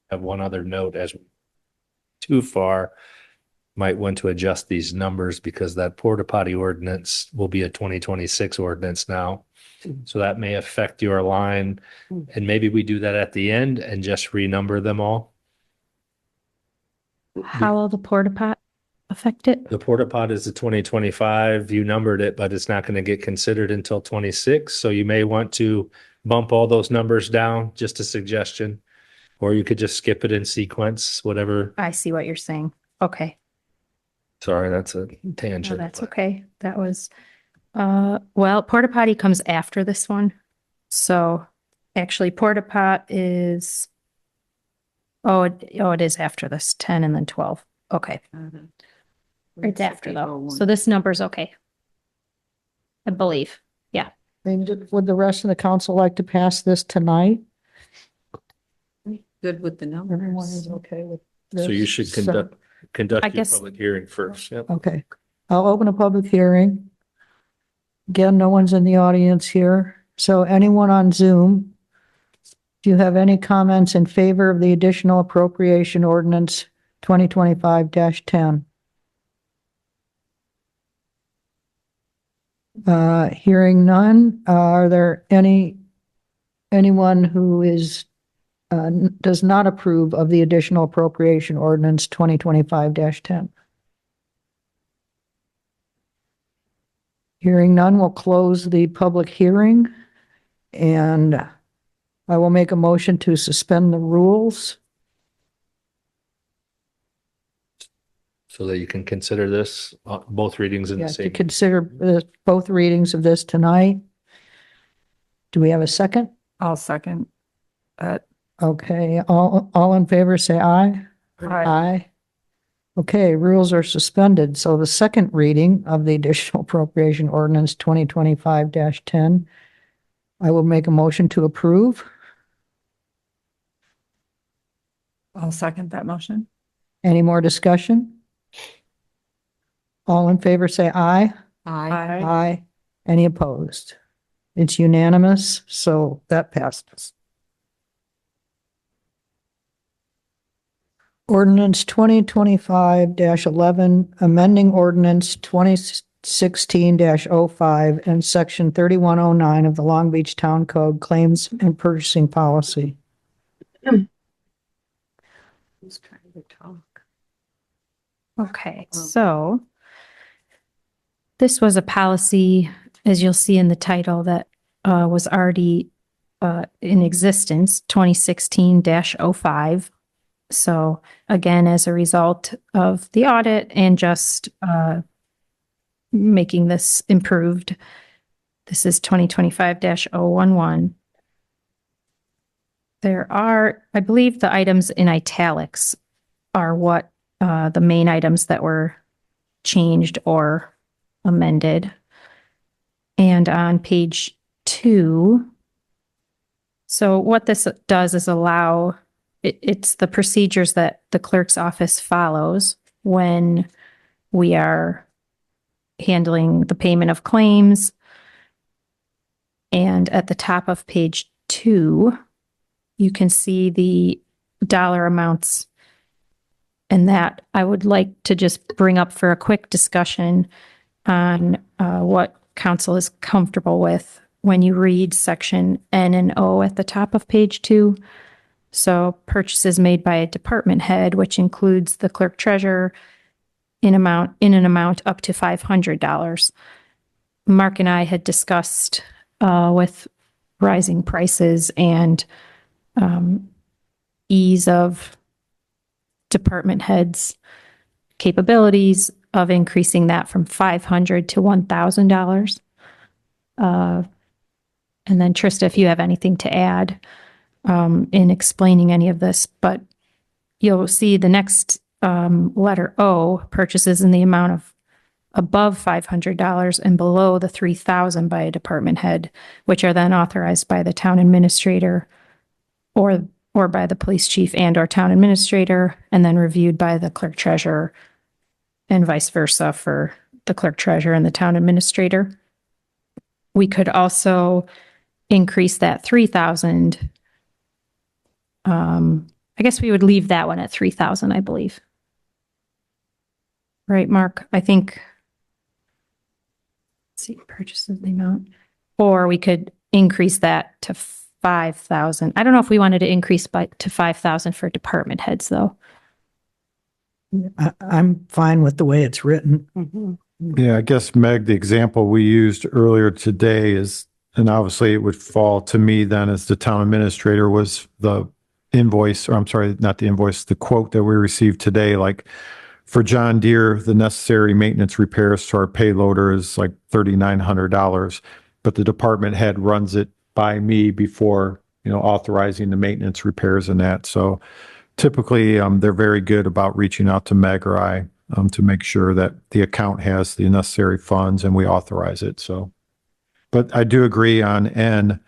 Speaker 12: have one other note as too far, might want to adjust these numbers because that porta potty ordinance will be a 2026 ordinance now. So that may affect your line, and maybe we do that at the end and just renumber them all.
Speaker 3: How will the porta pot affect it?
Speaker 12: The porta pot is a 2025, you numbered it, but it's not going to get considered until 26. So you may want to bump all those numbers down, just a suggestion. Or you could just skip it in sequence, whatever.
Speaker 3: I see what you're saying. Okay.
Speaker 12: Sorry, that's a
Speaker 3: No,
Speaker 12: tangent.
Speaker 3: that's okay. That was, well, porta potty comes after this one. So actually porta pot is, it is after this, 10 and then 12. Okay. It's after though. So this number's okay. I believe. Yeah.
Speaker 2: And would the rest of the council like to pass this tonight?
Speaker 4: Good with the
Speaker 2: Everyone
Speaker 4: numbers.
Speaker 2: is okay with this?
Speaker 12: So you should
Speaker 3: I
Speaker 12: conduct your
Speaker 3: guess-
Speaker 12: public hearing first. Yep.
Speaker 2: Okay, I'll open a public hearing. Again, no one's in the audience here, so anyone on Zoom, do you have any comments in favor of the additional appropriation ordinance 2025-10? Hearing none, are there anyone who does not approve of the additional appropriation ordinance 2025-10? Hearing none, we'll close the public hearing, and I will make a motion to suspend the rules.
Speaker 12: So that you can consider this, both readings in the
Speaker 2: Yeah, to
Speaker 12: same.
Speaker 2: consider both readings of this tonight. Do we have a second?
Speaker 6: I'll second that.
Speaker 2: Okay, all in favor, say aye. Aye. Okay, rules are suspended. So the second reading of the additional appropriation ordinance 2025-10, I will make a motion to approve.
Speaker 6: I'll second that motion.
Speaker 2: Any more discussion? All in favor, say aye.
Speaker 4: Aye.
Speaker 2: Aye. Any opposed? It's unanimous, so that passes. Ordinance 2025-11, amending ordinance 2016-05 and section 3109 of the Long Beach Town Code Claims and Purchasing Policy.
Speaker 4: Who's trying to talk?
Speaker 3: Okay, so this was a policy, as you'll see in the title, that was already in existence, 2016-05. So again, as a result of the audit and just making this improved, this is 2025-011. There are, I believe the items in italics are what the main items that were changed or amended. And on page 2, so what this does is allow, it's the procedures that the clerk's office follows when we are handling the payment of claims. And at the top of page 2, you can see the dollar amounts. And that I would like to just bring up for a quick discussion on what council is comfortable with when you read section N and O at the top of page 2. So purchases made by a department head, which includes the clerk treasurer, in an amount up to $500. Mark and I had discussed with rising prices and ease of department heads' capabilities of increasing that from $500 to $1,000. And then Trista, if you have anything to add in explaining any of this, but you'll see the next letter O, purchases in the amount of above $500 and below the $3,000 by a department head, which are then authorized by the town administrator or by the police chief and or town administrator, and then reviewed by the clerk treasurer, and vice versa for the clerk treasurer and the town administrator. We could also increase that 3,000. I guess we would leave that one at 3,000, I believe. Right, Mark? I think, let's see, purchases the amount. Or we could increase that to 5,000. I don't know if we wanted to increase to 5,000 for department heads, though.
Speaker 2: I'm fine with the way it's written.
Speaker 5: Yeah, I guess, Meg, the example we used earlier today is, and obviously it would fall to me then as the town administrator, was the invoice, or I'm sorry, not the invoice, the quote that we received today. Like for John Deere, the necessary maintenance repairs to our payloader is like $3,900, but the department head runs it by me before, authorizing the maintenance repairs and that. So typically, they're very good about reaching out to Meg or I to make sure that the account has the necessary funds and we authorize it. So, but I do agree on N,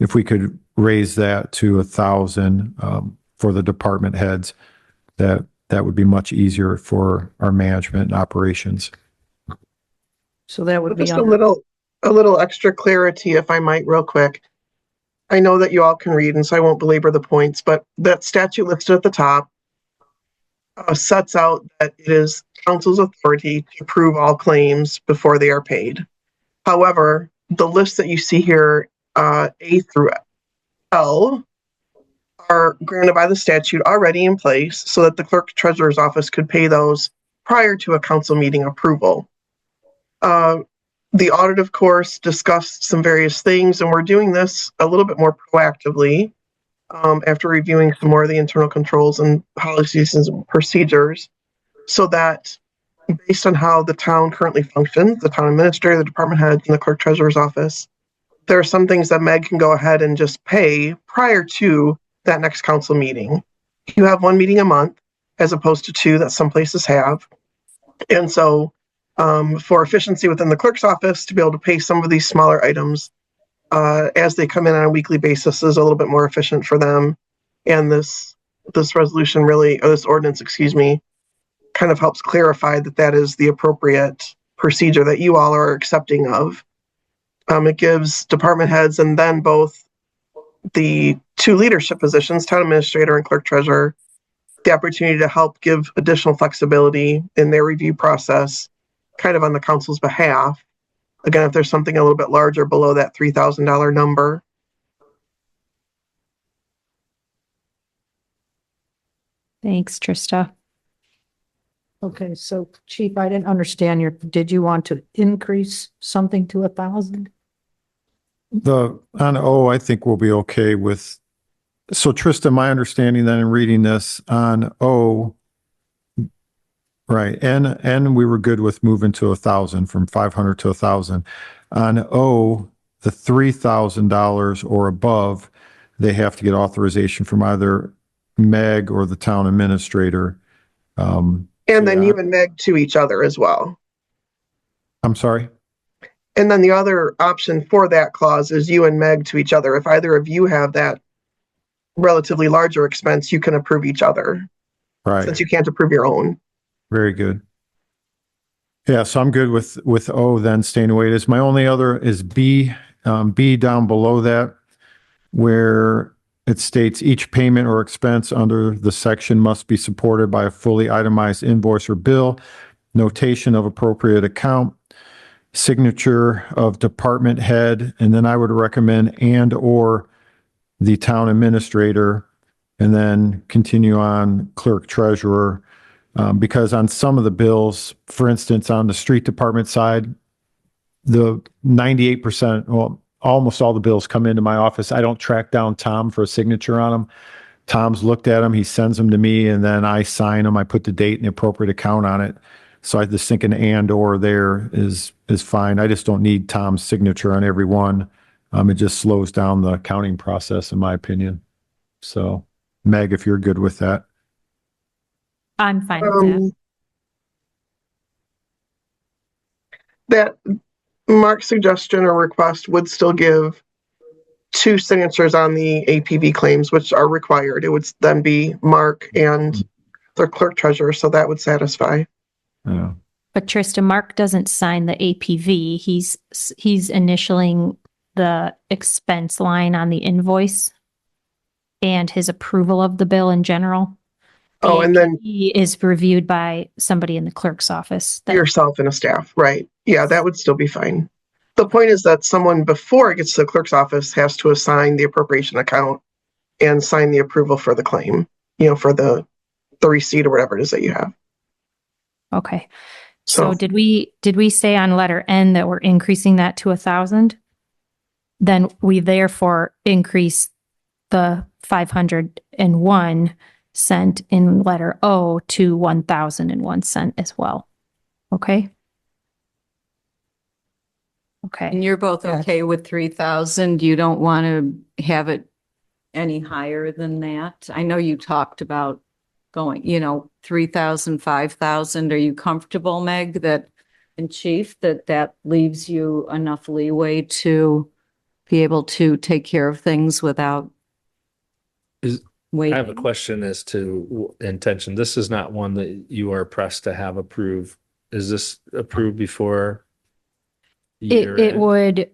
Speaker 5: if we could raise that to 1,000 for the department heads, that would be much easier for our management and operations.
Speaker 2: So that would be
Speaker 13: Just a little extra clarity, if I might, real quick. I know that you all can read, and so I won't belabor the points, but that statute listed at the top sets out that it is council's authority to approve all claims before they are paid. However, the list that you see here, A through L, are granted by the statute already in place so that the clerk treasurer's office could pay those prior to a council meeting approval. The audit, of course, discussed some various things, and we're doing this a little bit more proactively after reviewing some more of the internal controls and policies and procedures, so that based on how the town currently functions, the town administrator, the department heads, and the clerk treasurer's office, there are some things that Meg can go ahead and just pay prior to that next council meeting. You have one meeting a month as opposed to 2 that some places have. And so for efficiency within the clerk's office, to be able to pay some of these smaller items as they come in on a weekly basis is a little bit more efficient for them. And this resolution really, or this ordinance, excuse me, kind of helps clarify that that is the appropriate procedure that you all are accepting of. It gives department heads and then both the 2 leadership positions, town administrator and clerk treasurer, the opportunity to help give additional flexibility in their review process, kind of on the council's behalf. Again, if there's something a little bit larger below that $3,000 number.
Speaker 3: Thanks, Trista.
Speaker 2: Okay, so Chief, I didn't understand did you want to increase something to 1,000?
Speaker 5: On O, I think we'll be okay with. So Trista, my understanding then in reading this on O, right, N we were good with moving to 1,000, from 500 to 1,000. On O, the $3,000 or above, they have to get authorization from either Meg or the town administrator.
Speaker 13: And then you and Meg to each other as well.
Speaker 5: I'm sorry?
Speaker 13: And then the other option for that clause is you and Meg to each other. If either of you have that relatively larger expense, you can approve each other,
Speaker 5: Right.
Speaker 13: since you can't approve your own.
Speaker 5: Very good. Yeah, so I'm good with O then staying the way it is. My only other is B, B down below that, where it states each payment or expense under the section must be supported by a fully itemized invoice or bill, notation of appropriate account, signature of department head, and then I would recommend and/or the town administrator, and then continue on clerk treasurer. Because on some of the bills, for instance, on the street department side, the 98%, well, almost all the bills come into my office. I don't track down Tom for a signature on them. Tom's looked at them, he sends them to me, and then I sign them. I put the date and the appropriate account on it. So I just think an and/or there is fine. I just don't need Tom's signature on every one. It just slows down the accounting process, in my opinion. So, Meg, if you're good with that.
Speaker 3: I'm fine with that.
Speaker 13: That Mark's suggestion or request would still give 2 signatures on the APV claims, which are required. It would then be Mark and the clerk treasurer, so that would satisfy.
Speaker 5: Yeah.
Speaker 3: But Trista, Mark doesn't sign the APV. He's initialing the expense line on the invoice and his approval of the bill in general.
Speaker 13: Oh, and then
Speaker 3: He is reviewed by somebody in the clerk's office.
Speaker 13: yourself and a staff, right? Yeah, that would still be fine. The point is that someone before it gets to the clerk's office has to assign the appropriation account and sign the approval for the claim, for the receipt or whatever it is that you have.
Speaker 3: Okay. So
Speaker 13: So
Speaker 3: did we say on letter N that we're increasing that to 1,000? Then we therefore increase the 501 cent in letter O to 1,001 cent as well. Okay? Okay.
Speaker 4: And you're both
Speaker 6: Yeah.
Speaker 4: okay with 3,000? You don't want to have it any higher than that? I know you talked about going, 3,000, 5,000. Are you comfortable, Meg, that in chief, that leaves you enough leeway to be able to take care of things without
Speaker 12: I
Speaker 4: waiting?
Speaker 12: have a question as to intention. This is not one that you are pressed to have approved. Is this approved before?
Speaker 3: It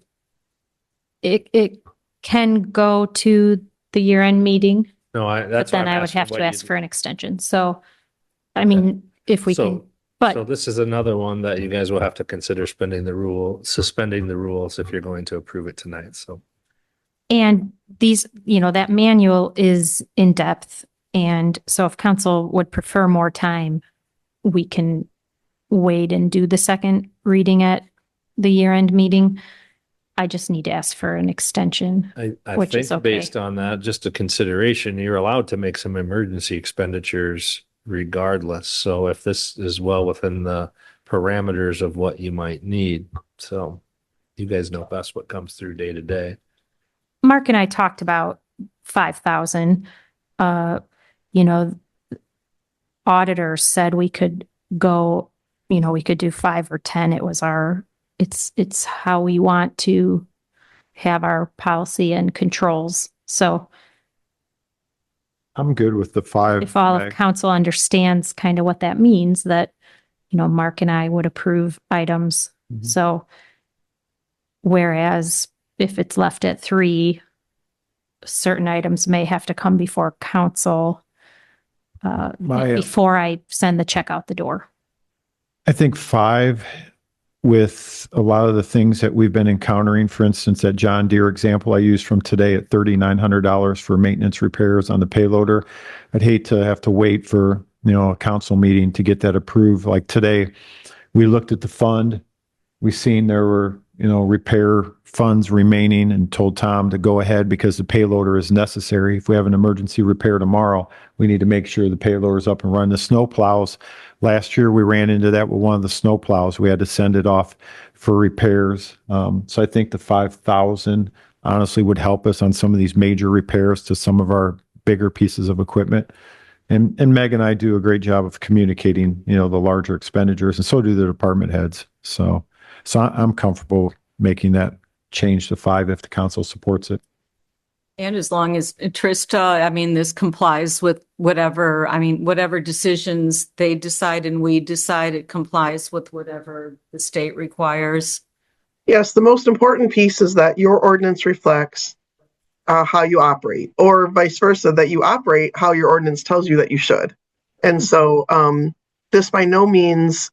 Speaker 3: can go to the year-end meeting,
Speaker 12: No,
Speaker 3: but
Speaker 12: that's why
Speaker 3: then
Speaker 12: I'm
Speaker 3: I would
Speaker 12: asking
Speaker 3: have to
Speaker 12: what you
Speaker 3: ask
Speaker 12: do.
Speaker 3: for an extension. So, I mean, if we can,
Speaker 12: So
Speaker 3: but
Speaker 12: this is another one that you guys will have to consider suspending the rules if you're going to approve it tonight. So
Speaker 3: and these, that manual is in depth. And so if council would prefer more time, we can wait and do the second reading at the year-end meeting. I just need to ask for an extension.
Speaker 12: I
Speaker 3: Which is
Speaker 12: think
Speaker 3: okay.
Speaker 12: based on that, just a consideration, you're allowed to make some emergency expenditures regardless. So if this is well within the parameters of what you might need, so you guys know best what comes through day to day.
Speaker 3: Mark and I talked about 5,000. Auditor said we could go, we could do 5 or 10. It was it's how we want to have our policy and controls. So
Speaker 5: I'm good with the 5.
Speaker 3: if all of
Speaker 5: Meg.
Speaker 3: council understands kind of what that means, that, Mark and I would approve items.
Speaker 5: Mhm.
Speaker 3: So whereas if it's left at 3, certain items may have to come before council before I send the check out the door.
Speaker 5: I think 5, with a lot of the things that we've been encountering, for instance, that John Deere example I used from today at $3,900 for maintenance repairs on the payloader. I'd hate to have to wait for, a council meeting to get that approved. Like today, we looked at the fund, we seen there were, repair funds remaining, and told Tom to go ahead because the payloader is necessary. If we have an emergency repair tomorrow, we need to make sure the payloader is up and running. The snow plows, last year we ran into that with one of the snow plows. We had to send it off for repairs. So I think the 5,000 honestly would help us on some of these major repairs to some of our bigger pieces of equipment. And Meg and I do a great job of communicating, the larger expenditures, and so do the department heads. So So I'm comfortable making that change to 5 if the council supports it.
Speaker 4: And as long as Trista, I mean, this complies with whatever, I mean, whatever decisions they decide and we decide, it complies with whatever the state requires.
Speaker 13: Yes, the most important piece is that your ordinance reflects how you operate, or vice versa, that you operate how your ordinance tells you that you should. And so this by no means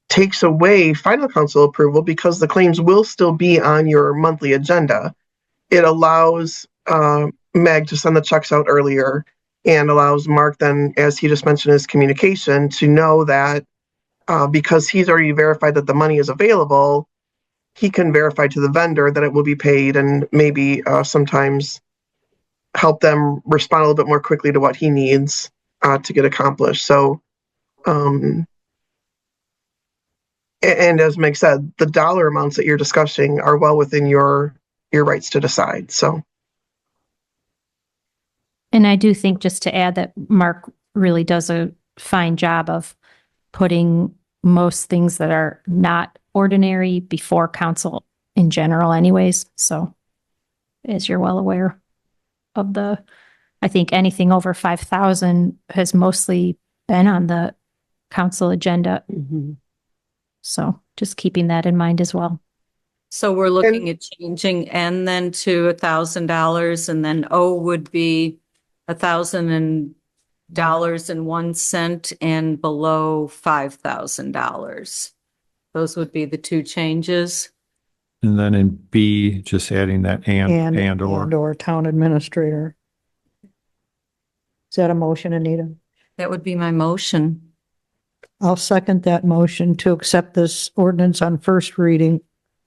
Speaker 13: takes away final council approval, because the claims will still be on your monthly agenda. It allows Meg to send the checks out earlier, and allows Mark then, as he just mentioned in his communication, to know that because he's already verified that the money is available, he can verify to the vendor that it will be paid, and maybe sometimes help them respond a little bit more quickly to what he needs to get accomplished. So, and as Meg said, the dollar amounts that you're discussing are well within your rights to decide. So,
Speaker 3: And I do think, just to add, that Mark really does a fine job of putting most things that are not ordinary before council in general anyways. So as you're well aware of I think anything over 5,000 has mostly been on the council agenda. So just keeping that in mind as well.
Speaker 4: So we're looking at changing N then to $1,000, and then O would be $1,000.01 and below $5,000. Those would be the two changes.
Speaker 5: And then in B, just adding that and or.
Speaker 2: Town administrator. Is that a motion, Anita?
Speaker 4: That would be my motion.
Speaker 2: I'll second that motion to accept this ordinance on first reading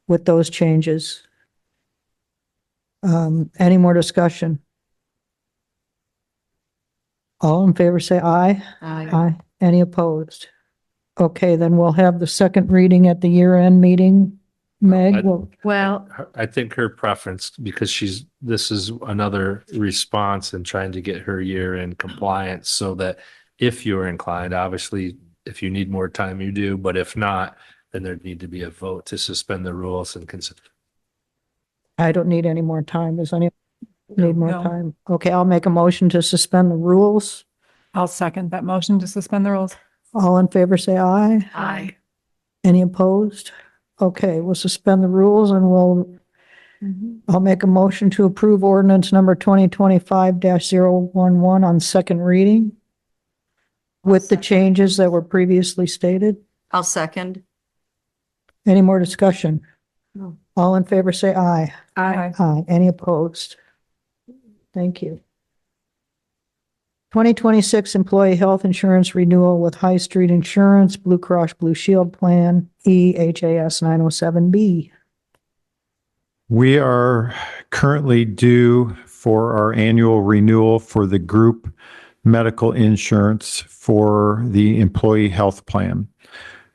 Speaker 2: with those changes. Any more discussion? All in favor, say aye. Aye. Any opposed? Okay, then we'll have the second reading at the year-end meeting. Meg,
Speaker 3: Well,
Speaker 12: I think her preference, because this is another response in trying to get her year in compliance, so that if you're inclined, obviously, if you need more time, you do, but if not, then there'd need to be a vote to suspend the rules and consider.
Speaker 2: I don't need any more time. Does anyone need more
Speaker 6: No.
Speaker 2: time? Okay, I'll make a motion to suspend the rules.
Speaker 6: I'll second that motion to suspend the rules.
Speaker 2: All in favor, say aye.
Speaker 6: Aye.
Speaker 2: Any opposed? Okay, we'll suspend the rules and I'll make a motion to approve ordinance number 2025-011 on second reading with the changes that were previously stated.
Speaker 4: I'll second.
Speaker 2: Any more discussion?
Speaker 9: No.
Speaker 2: All in favor, say aye.
Speaker 6: Aye.
Speaker 2: Aye. Any opposed? Thank you. 2026 employee health insurance renewal with High Street Insurance, Blue Cross Blue Shield Plan, EHAS 907B.
Speaker 5: We are currently due for our annual renewal for the group medical insurance for the employee health plan.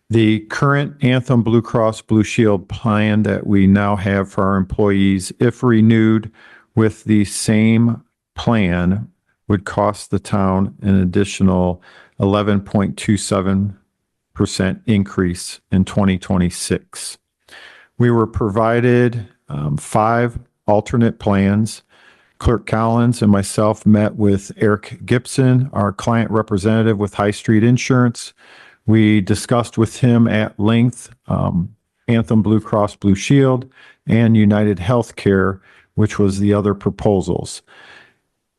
Speaker 5: The current Anthem Blue Cross Blue Shield plan that we now have for our employees, if renewed with the same plan, would cost the town an additional 11.27% increase in 2026. We were provided 5 alternate plans. Clerk Collins and myself met with Eric Gibson, our client representative with High Street Insurance. We discussed with him at length Anthem Blue Cross Blue Shield and United Healthcare, which was the other proposals.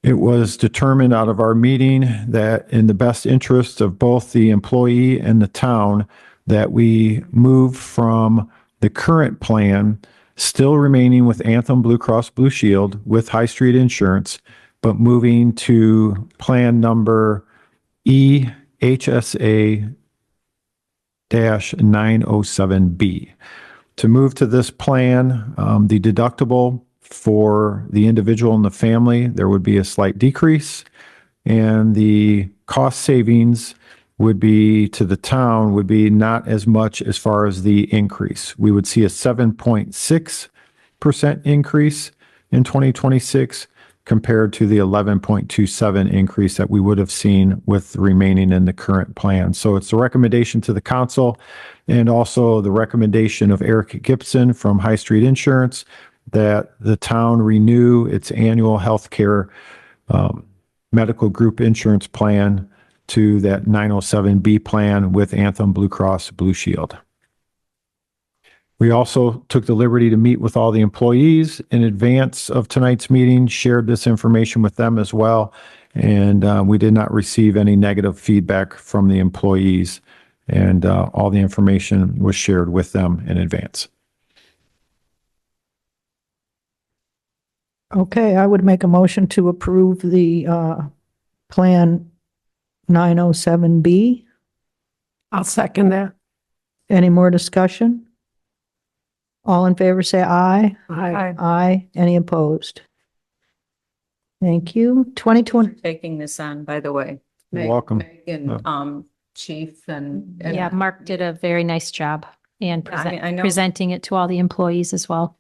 Speaker 5: It was determined out of our meeting that in the best interest of both the employee and the town, that we move from the current plan, still remaining with Anthem Blue Cross Blue Shield with High Street Insurance, but moving to plan number EHSA-907B. To move to this plan, the deductible for the individual and the family, there would be a slight decrease, and the cost savings would be to the town would be not as much as far as the increase. We would see a 7.6% increase in 2026 compared to the 11.27 increase that we would have seen with remaining in the current plan. So it's a recommendation to the council and also the recommendation of Eric Gibson from High Street Insurance that the town renew its annual healthcare medical group insurance plan to that 907B plan with Anthem Blue Cross Blue Shield. We also took the liberty to meet with all the employees in advance of tonight's meeting, shared this information with them as well, and we did not receive any negative feedback from the employees, and all the information was shared with them in advance.
Speaker 2: Okay, I would make a motion to approve the Plan 907B.
Speaker 9: I'll second that.
Speaker 2: Any more discussion? All in favor, say aye.
Speaker 9: Aye.
Speaker 2: Aye. Any opposed? Thank you. 2020,
Speaker 4: Taking this on, by the way.
Speaker 5: You're welcome.
Speaker 4: And, Chief and.
Speaker 3: Yeah, Mark did a very nice job and
Speaker 4: I know.
Speaker 3: presenting it to all the employees as well.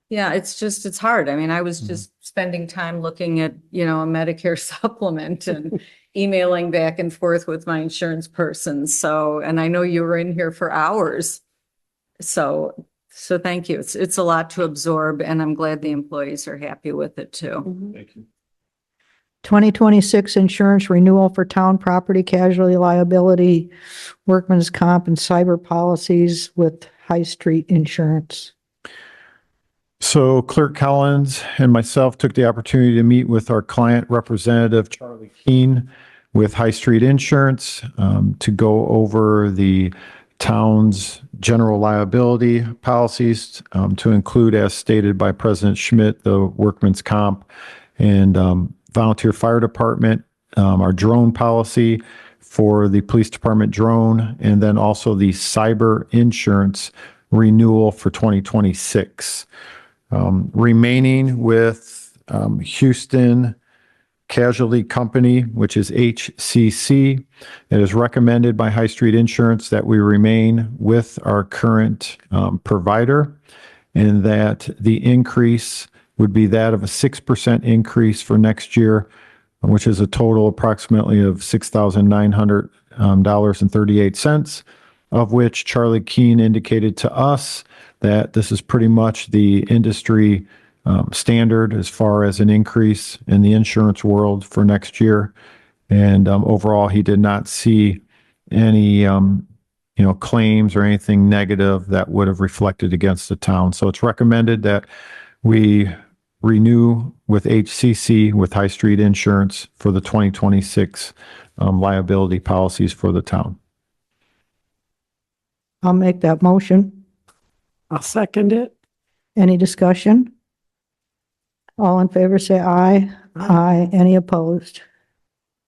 Speaker 4: Yeah, it's hard. I mean, I was just spending time looking at, a Medicare supplement and emailing back and forth with my insurance person. So, and I know you were in here for hours. So thank you. It's a lot to absorb, and I'm glad the employees are happy with it too.
Speaker 5: Thank you.
Speaker 2: 2026 insurance renewal for town property casualty liability, workman's comp and cyber policies with High Street Insurance.
Speaker 5: So Clerk Collins and myself took the opportunity to meet with our client representative, Charlie Keene, with High Street Insurance to go over the town's general liability policies to include, as stated by President Schmidt, the workman's comp and volunteer fire department, our drone policy for the police department drone, and then also the cyber insurance renewal for 2026. Remaining with Houston Casualty Company, which is HCC. It is recommended by High Street Insurance that we remain with our current provider, and that the increase would be that of a 6% increase for next year, which is a total approximately of $6,900.38, of which Charlie Keene indicated to us that this is pretty much the industry standard as far as an increase in the insurance world for next year. And overall, he did not see any claims or anything negative that would have reflected against the town. So it's recommended that we renew with HCC with High Street Insurance for the 2026 liability policies for the town.
Speaker 2: I'll make that motion.
Speaker 9: I'll second it.
Speaker 2: Any discussion? All in favor, say aye. Aye. Any opposed?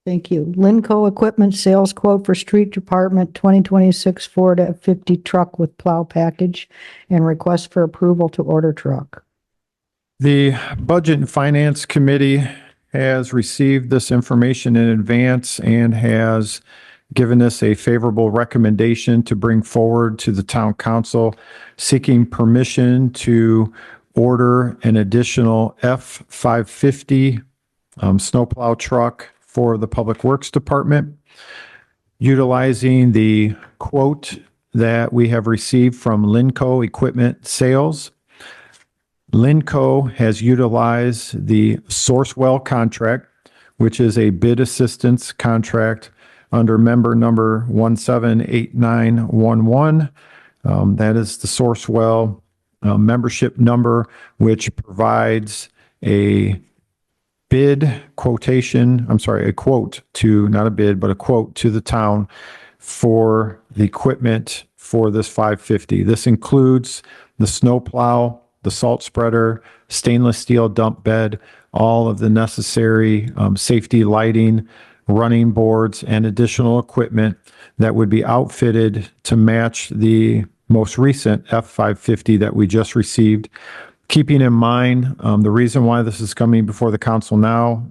Speaker 2: Thank you. Linco Equipment Sales Quote for Street Department 2026 Ford F-50 truck with plow package and request for approval to order truck.
Speaker 5: The Budget and Finance Committee has received this information in advance and has given us a favorable recommendation to bring forward to the town council, seeking permission to order an additional F-550 snowplow truck for the Public Works Department, utilizing the quote that we have received from Linco Equipment Sales. Linco has utilized the Sourcewell contract, which is a bid assistance contract under member number 178911. That is the Sourcewell membership number, which provides a quote to, not a bid, but a quote to the town for the equipment for this 550. This includes the snowplow, the salt spreader, stainless steel dump bed, all of the necessary safety lighting, running boards, and additional equipment that would be outfitted to match the most recent F-550 that we just received. Keeping in mind the reason why this is coming before the council now,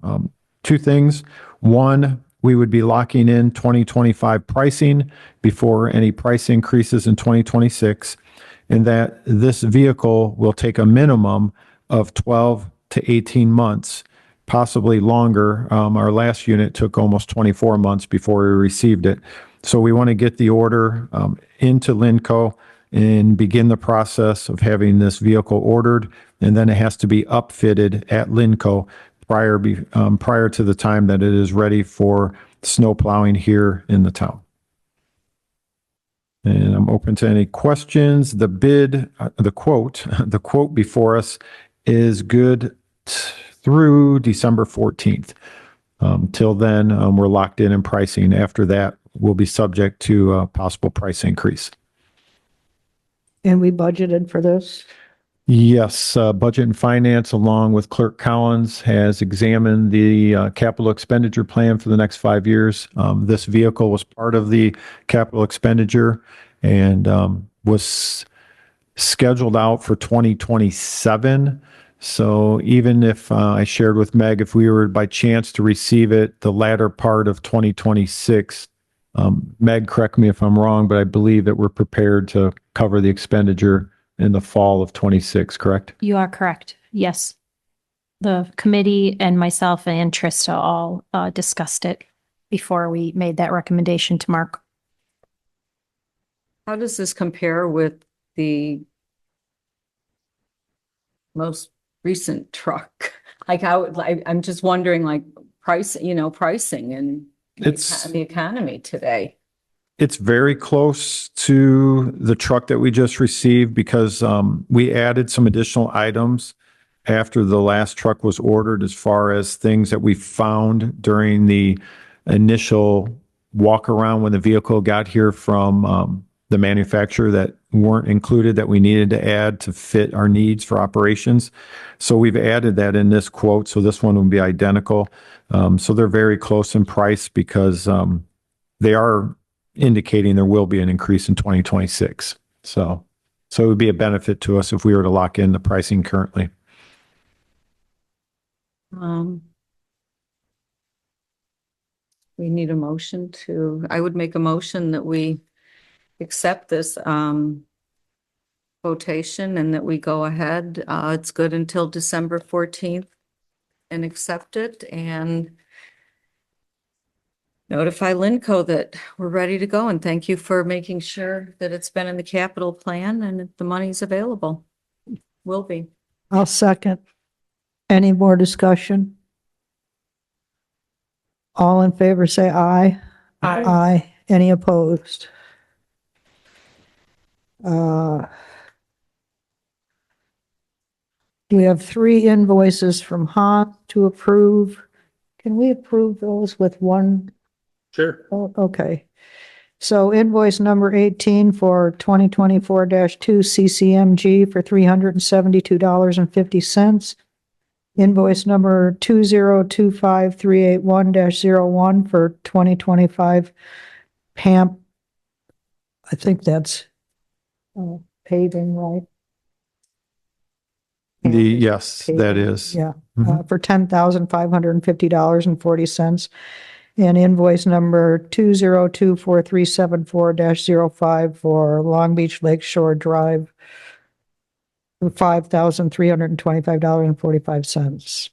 Speaker 5: two things. One, we would be locking in 2025 pricing before any price increases in 2026, and that this vehicle will take a minimum of 12 to 18 months possibly longer. Our last unit took almost 24 months before we received it. So we want to get the order into Linco and begin the process of having this vehicle ordered, and then it has to be upfitted at Linco prior to the time that it is ready for snow plowing here in the town. And I'm open to any questions. The quote before us is good through December 14th. Till then, we're locked in pricing. After that, we'll be subject to a possible price increase.
Speaker 2: And we budgeted for this?
Speaker 5: Yes, Budget and Finance, along with Clerk Collins, has examined the capital expenditure plan for the next 5 years. This vehicle was part of the capital expenditure and was scheduled out for 2027. So even if I shared with Meg, if we were by chance to receive it the latter part of 2026, Meg, correct me if I'm wrong, but I believe that we're prepared to cover the expenditure in the fall of 26, correct?
Speaker 3: You are correct. Yes. The committee and myself and Trista all discussed it before we made that recommendation to Mark.
Speaker 4: How does this compare with the most recent truck? Like I'm just wondering, like pricing and the economy today.
Speaker 5: It's very close to the truck that we just received because we added some additional items after the last truck was ordered, as far as things that we found during the initial walk around when the vehicle got here from the manufacturer that weren't included, that we needed to add to fit our needs for operations. So we've added that in this quote. So this one will be identical. So they're very close in price because they are indicating there will be an increase in 2026. So it would be a benefit to us if we were to lock in the pricing currently.
Speaker 4: We need a motion I would make a motion that we accept this quotation and that we go ahead. It's good until December 14th and accept it and notify Linco that we're ready to go. And thank you for making sure that it's been in the capital plan and the money's available. Will be.
Speaker 2: I'll second. Any more discussion? All in favor, say aye.
Speaker 6: Aye.
Speaker 2: Aye. Any opposed? We have 3 invoices from Haas to approve. Can we approve those with one?
Speaker 12: Sure.
Speaker 2: Oh, okay. So invoice number 18 for 2024-2 CCMG for $372.50. Invoice number 2025381-01 for 2025 PAMP. I think that's paving, right?
Speaker 5: Yes, that is.
Speaker 2: Yeah,
Speaker 5: Mhm.
Speaker 2: for $10,550.40. And invoice number 2024374-05 for Long Beach Lakeshore Drive for $5,325.45.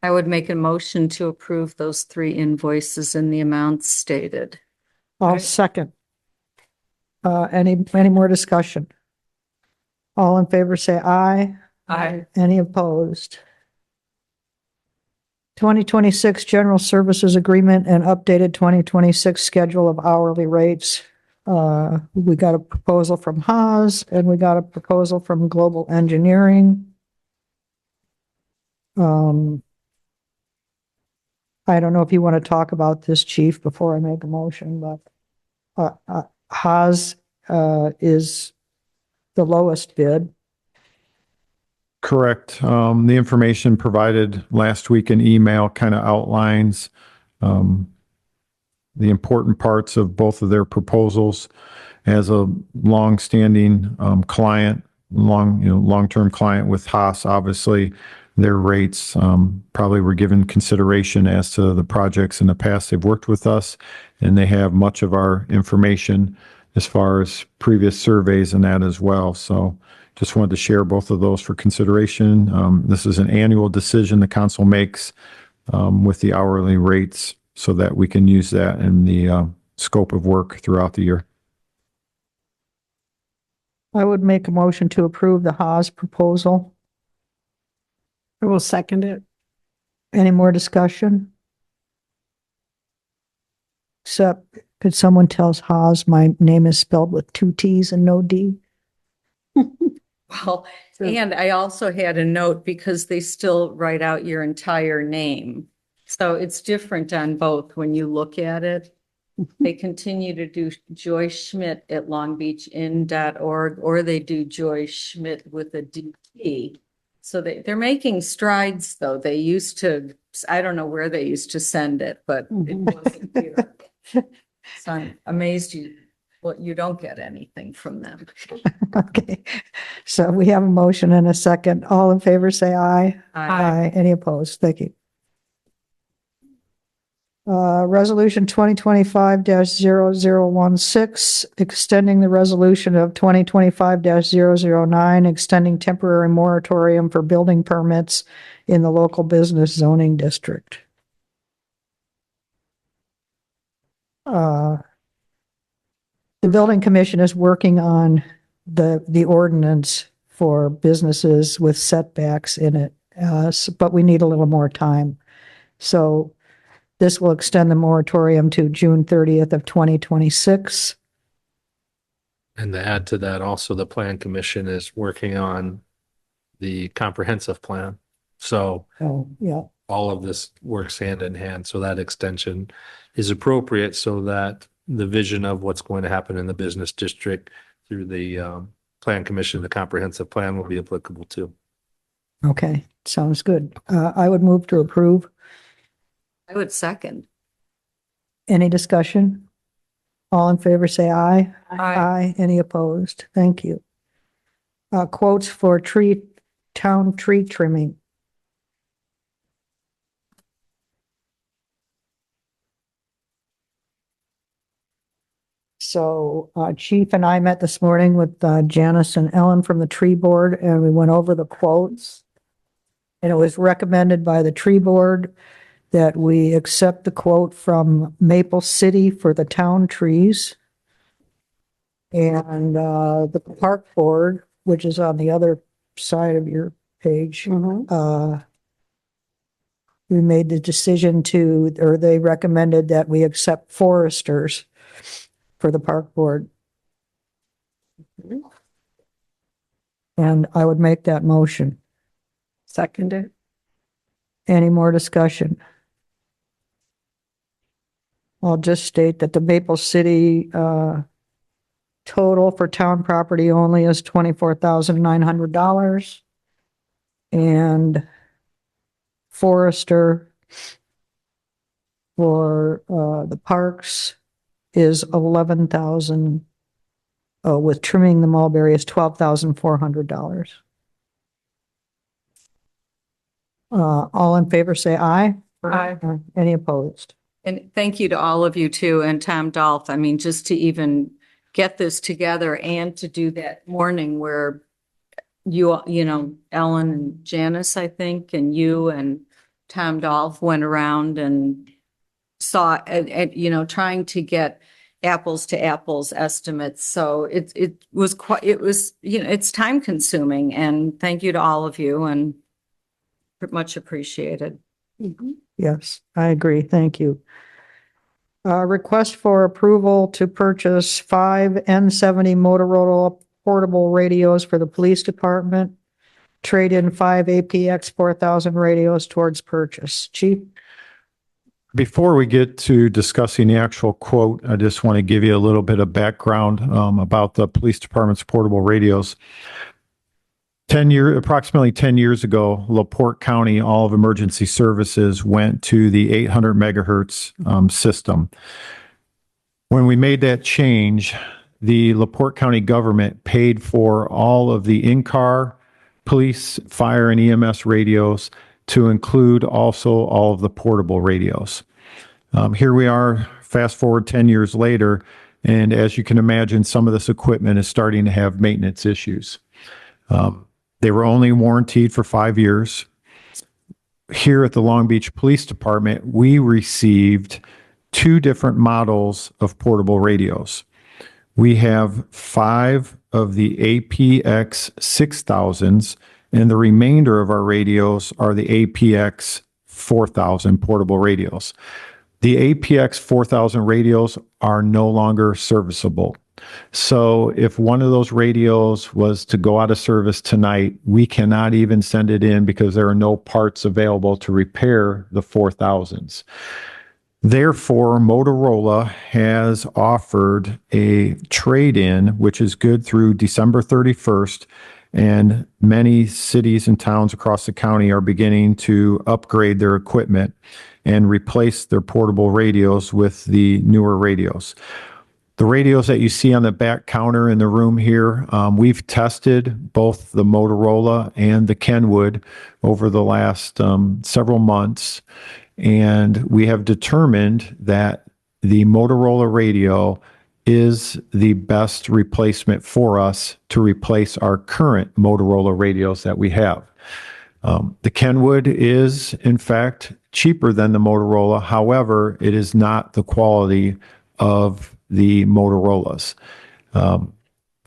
Speaker 4: I would make a motion to approve those 3 invoices in the amounts stated.
Speaker 2: I'll second. Any more discussion? All in favor, say aye.
Speaker 6: Aye.
Speaker 2: Any opposed? 2026 General Services Agreement and updated 2026 schedule of hourly rates. We got a proposal from Haas and we got a proposal from Global Engineering. I don't know if you want to talk about this, Chief, before I make a motion, but Haas is the lowest bid.
Speaker 5: Correct. The information provided last week in email kind of outlines the important parts of both of their proposals. As a long-standing client, long-term client with Haas, obviously their rates probably were given consideration as to the projects in the past they've worked with us, and they have much of our information as far as previous surveys and that as well. So just wanted to share both of those for consideration. This is an annual decision the council makes with the hourly rates so that we can use that in the scope of work throughout the year.
Speaker 2: I would make a motion to approve the Haas proposal.
Speaker 9: I will second it.
Speaker 2: Any more discussion? Except, could someone tell Haas my name is spelled with 2 T's and no D?
Speaker 4: Well, and I also had a note because they still write out your entire name. So it's different on both when you look at it. They continue to do Joy Schmidt at longbeachinn.org, or they do Joy Schmidt with a DT. So they're making strides, though. They used to, I don't know where they used to send it, but it wasn't here. So I'm amazed you don't get anything from them.
Speaker 2: Okay, so we have a motion and a second. All in favor, say aye.
Speaker 4: Aye.
Speaker 2: Any opposed? Thank you. Resolution 2025-0016, extending the resolution of 2025-009, extending temporary moratorium for building permits in the local business zoning district. The building commission is working on the ordinance for businesses with setbacks in it, but we need a little more time. So this will extend the moratorium to June 30th of 2026.
Speaker 12: And to add to that, also the plan commission is working on the comprehensive plan. So
Speaker 2: Oh, yeah.
Speaker 12: all of this works hand in hand. So that extension is appropriate so that the vision of what's going to happen in the business district through the plan commission, the comprehensive plan will be applicable too.
Speaker 2: Okay, sounds good. I would move to approve.
Speaker 4: I would second.
Speaker 2: Any discussion? All in favor, say aye. Aye. Any opposed? Thank you. Quotes for town tree trimming. So Chief and I met this morning with Janice and Ellen from the tree board, and we went over the quotes. And it was recommended by the tree board that we accept the quote from Maple City for the town trees. And the park board, which is on the other side of your page, we made the decision or they recommended that we accept Foresters for the park board. And I would make that motion.
Speaker 9: Second it.
Speaker 2: Any more discussion? I'll just state that the Maple City total for town property only is $24,900. And Forester for the parks is 11,000. Oh, with trimming the mulberry is $12,400. All in favor, say aye.
Speaker 9: Aye.
Speaker 2: Any opposed?
Speaker 4: And thank you to all of you too, and Tom Dolph. I mean, just to even get this together and to do that morning where you know, Ellen and Janice, I think, and you and Tom Dolph went around and saw, you know, trying to get apples to apples estimates. So it was, you know, it's time consuming, and thank you to all of you and much appreciated.
Speaker 2: Yes, I agree. Thank you. Request for approval to purchase 5 N70 Motorola portable radios for the police department. Trade in 5 APX 4000 radios towards purchase. Chief?
Speaker 5: Before we get to discussing the actual quote, I just want to give you a little bit of background about the police department's portable radios. Approximately 10 years ago, LaPorte County, all of emergency services went to the 800 megahertz system. When we made that change, the LaPorte County government paid for all of the in-car police, fire, and EMS radios to include also all of the portable radios. Here we are, fast forward 10 years later, and as you can imagine, some of this equipment is starting to have maintenance issues. They were only warranted for 5 years. here at the Long Beach Police Department, we received 2 different models of portable radios. We have 5 of the APX 6000s, and the remainder of our radios are the APX 4000 portable radios. The APX 4000 radios are no longer serviceable. So if one of those radios was to go out of service tonight, we cannot even send it in because there are no parts available to repair the 4000s. Therefore, Motorola has offered a trade-in, which is good through December 31st, and many cities and towns across the county are beginning to upgrade their equipment and replace their portable radios with the newer radios. The radios that you see on the back counter in the room here, we've tested both the Motorola and the Kenwood over the last several months, and we have determined that the Motorola radio is the best replacement for us to replace our current Motorola radios that we have. The Kenwood is, in fact, cheaper than the Motorola. However, it is not the quality of the Motorola's.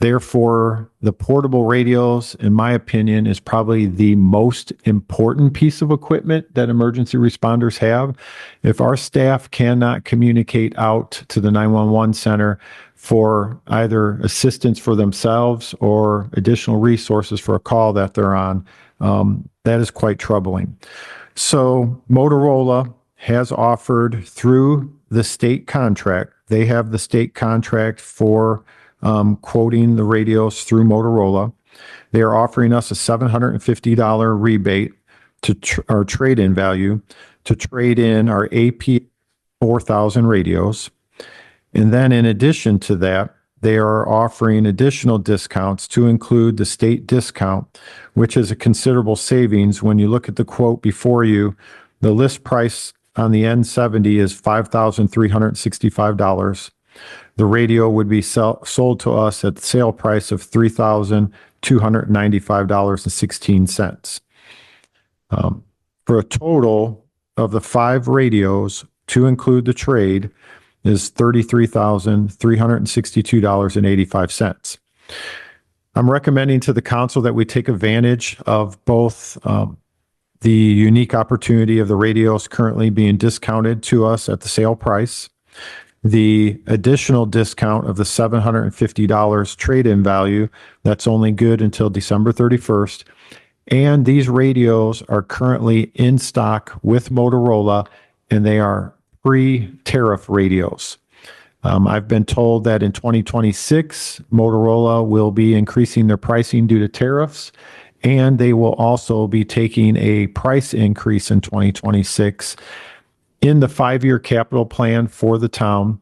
Speaker 5: Therefore, the portable radios, in my opinion, is probably the most important piece of equipment that emergency responders have. If our staff cannot communicate out to the 911 center for either assistance for themselves or additional resources for a call that they're on, that is quite troubling. So Motorola has offered through the state contract, they have the state contract for quoting the radios through Motorola. They are offering us a $750 rebate to our trade-in value to trade in our AP 4000 radios. And then in addition to that, they are offering additional discounts to include the state discount, which is a considerable savings. When you look at the quote before you, the list price on the N70 is $5,365. The radio would be sold to us at the sale price of $3,295.16. For a total of the 5 radios, to include the trade, is $33,362.85. I'm recommending to the council that we take advantage of both the unique opportunity of the radios currently being discounted to us at the sale price, the additional discount of the $750 trade-in value that's only good until December 31st. And these radios are currently in stock with Motorola, and they are pre-tariff radios. I've been told that in 2026, Motorola will be increasing their pricing due to tariffs, and they will also be taking a price increase in 2026 in the 5-year capital plan for the town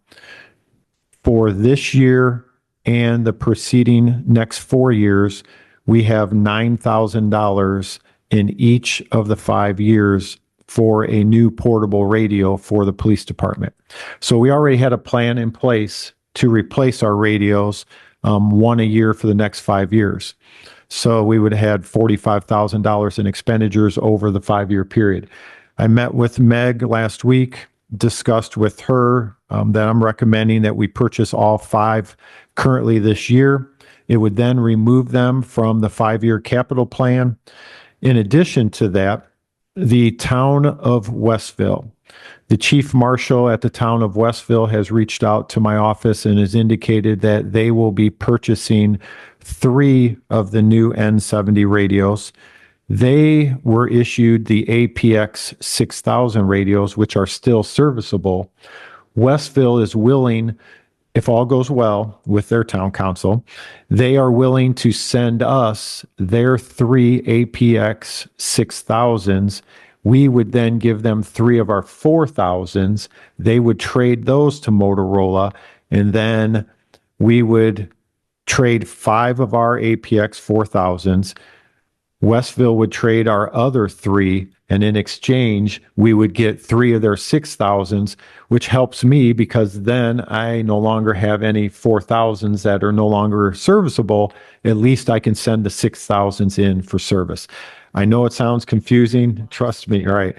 Speaker 5: for this year and the preceding next 4 years. We have $9,000 in each of the 5 years for a new portable radio for the police department. So we already had a plan in place to replace our radios, one a year for the next 5 years. So we would have had $45,000 in expenditures over the 5-year period. I met with Meg last week, discussed with her that I'm recommending that we purchase all 5 currently this year. It would then remove them from the 5-year capital plan. In addition to that, the town of Westville, the chief marshal at the town of Westville has reached out to my office and has indicated that they will be purchasing 3 of the new N70 radios. They were issued the APX 6000 radios, which are still serviceable. Westville is willing, if all goes well with their town council, they are willing to send us their 3 APX 6000s. We would then give them 3 of our 4000s. They would trade those to Motorola, and then we would trade 5 of our APX 4000s. Westville would trade our other 3, and in exchange, we would get 3 of their 6000s, which helps me because then I no longer have any 4000s that are no longer serviceable. At least I can send the 6000s in for service. I know it sounds confusing, trust me, right?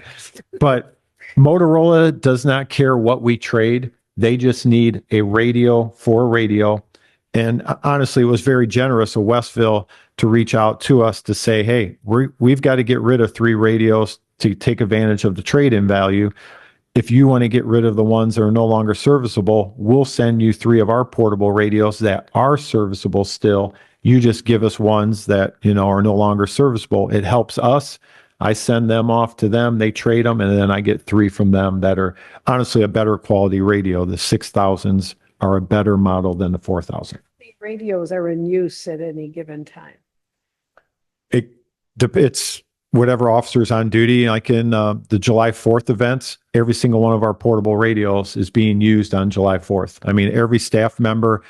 Speaker 5: But Motorola does not care what we trade. They just need a radio for a radio. And honestly, it was very generous of Westville to reach out to us to say, hey, we've got to get rid of 3 radios to take advantage of the trade-in value. If you want to get rid of the ones that are no longer serviceable, we'll send you 3 of our portable radios that are serviceable still. You just give us ones that, are no longer serviceable. It helps us. I send them off to them, they trade them, and then I get 3 from them that are honestly a better quality radio. The 6000s are a better model than the 4000.
Speaker 9: Radios are in use at any given time.
Speaker 5: It's whatever officer's on duty. Like in the July 4th events, every single one of our portable radios is being used on July 4th. I mean, every staff member,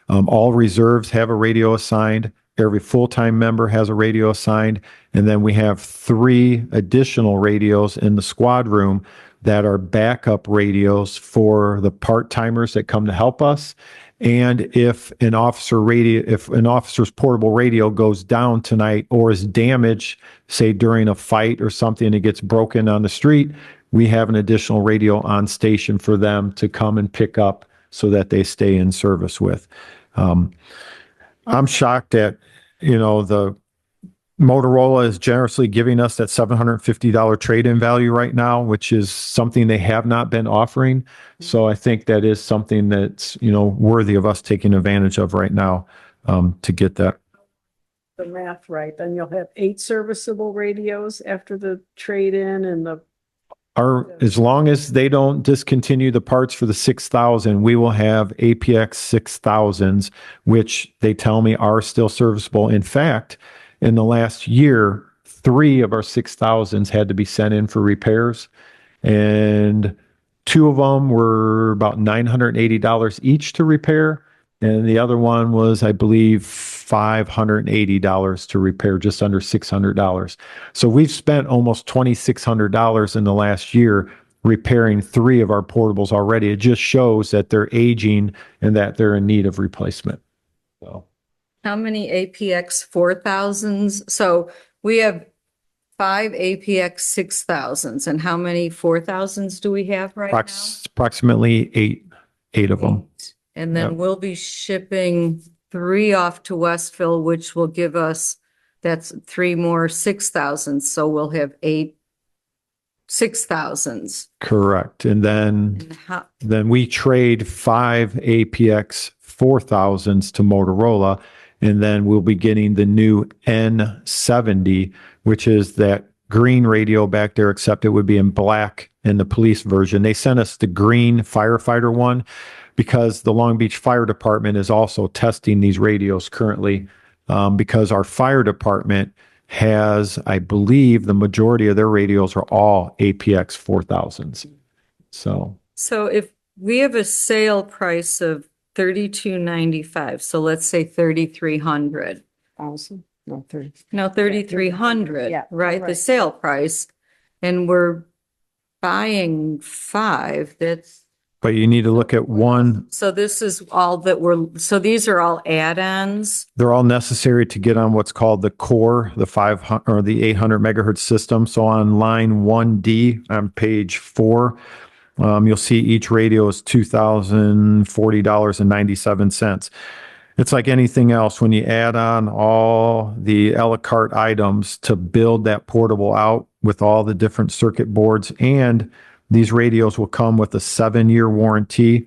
Speaker 5: all reserves have a radio assigned. Every full-time member has a radio assigned. And then we have 3 additional radios in the squad room that are backup radios for the part-timers that come to help us. And if an officer's portable radio goes down tonight or is damaged, say during a fight or something, it gets broken on the street, we have an additional radio on station for them to come and pick up so that they stay in service with. I'm shocked at, the Motorola is generously giving us that $750 trade-in value right now, which is something they have not been offering. So I think that is something that's, worthy of us taking advantage of right now, to get that.
Speaker 9: The math right, then you'll have 8 serviceable radios after the trade-in and the.
Speaker 5: As long as they don't discontinue the parts for the 6000, we will have APX 6000s, which they tell me are still serviceable. In fact, in the last year, 3 of our 6000s had to be sent in for repairs, and 2 of them were about $980 each to repair. And the other one was, I believe, $580 to repair, just under $600. So we've spent almost $2,600 in the last year repairing 3 of our portables already. It just shows that they're aging and that they're in need of replacement. So.
Speaker 4: How many APX 4000s? So we have 5 APX 6000s, and how many 4000s do we have right now?
Speaker 5: Approximately 8 of them.
Speaker 4: And then
Speaker 5: Yep.
Speaker 4: we'll be shipping 3 off to Westville, which will give us, that's 3 more 6000s. So we'll have 8 6000s.
Speaker 5: Correct. And then we trade 5 APX 4000s to Motorola, and then we'll be getting the new N70, which is that green radio back there, except it would be in black in the police version. They sent us the green firefighter one because the Long Beach Fire Department is also testing these radios currently, because our fire department has, I believe, the majority of their radios are all APX 4000s. So
Speaker 4: if we have a sale price of $32.95, so let's say $3,300.
Speaker 9: No, 30.
Speaker 4: No, $3,300,
Speaker 9: Yeah,
Speaker 4: right? The
Speaker 9: right.
Speaker 4: sale price, and we're buying 5,
Speaker 5: but you need to look at one.
Speaker 4: so this is all that so these are all add-ons.
Speaker 5: They're all necessary to get on what's called the core, the 500 or the 800 megahertz system. So on line 1D on page 4, you'll see each radio is $2,040.97. It's like anything else. When you add on all the a la carte items to build that portable out with all the different circuit boards, and these radios will come with a 7-year warranty,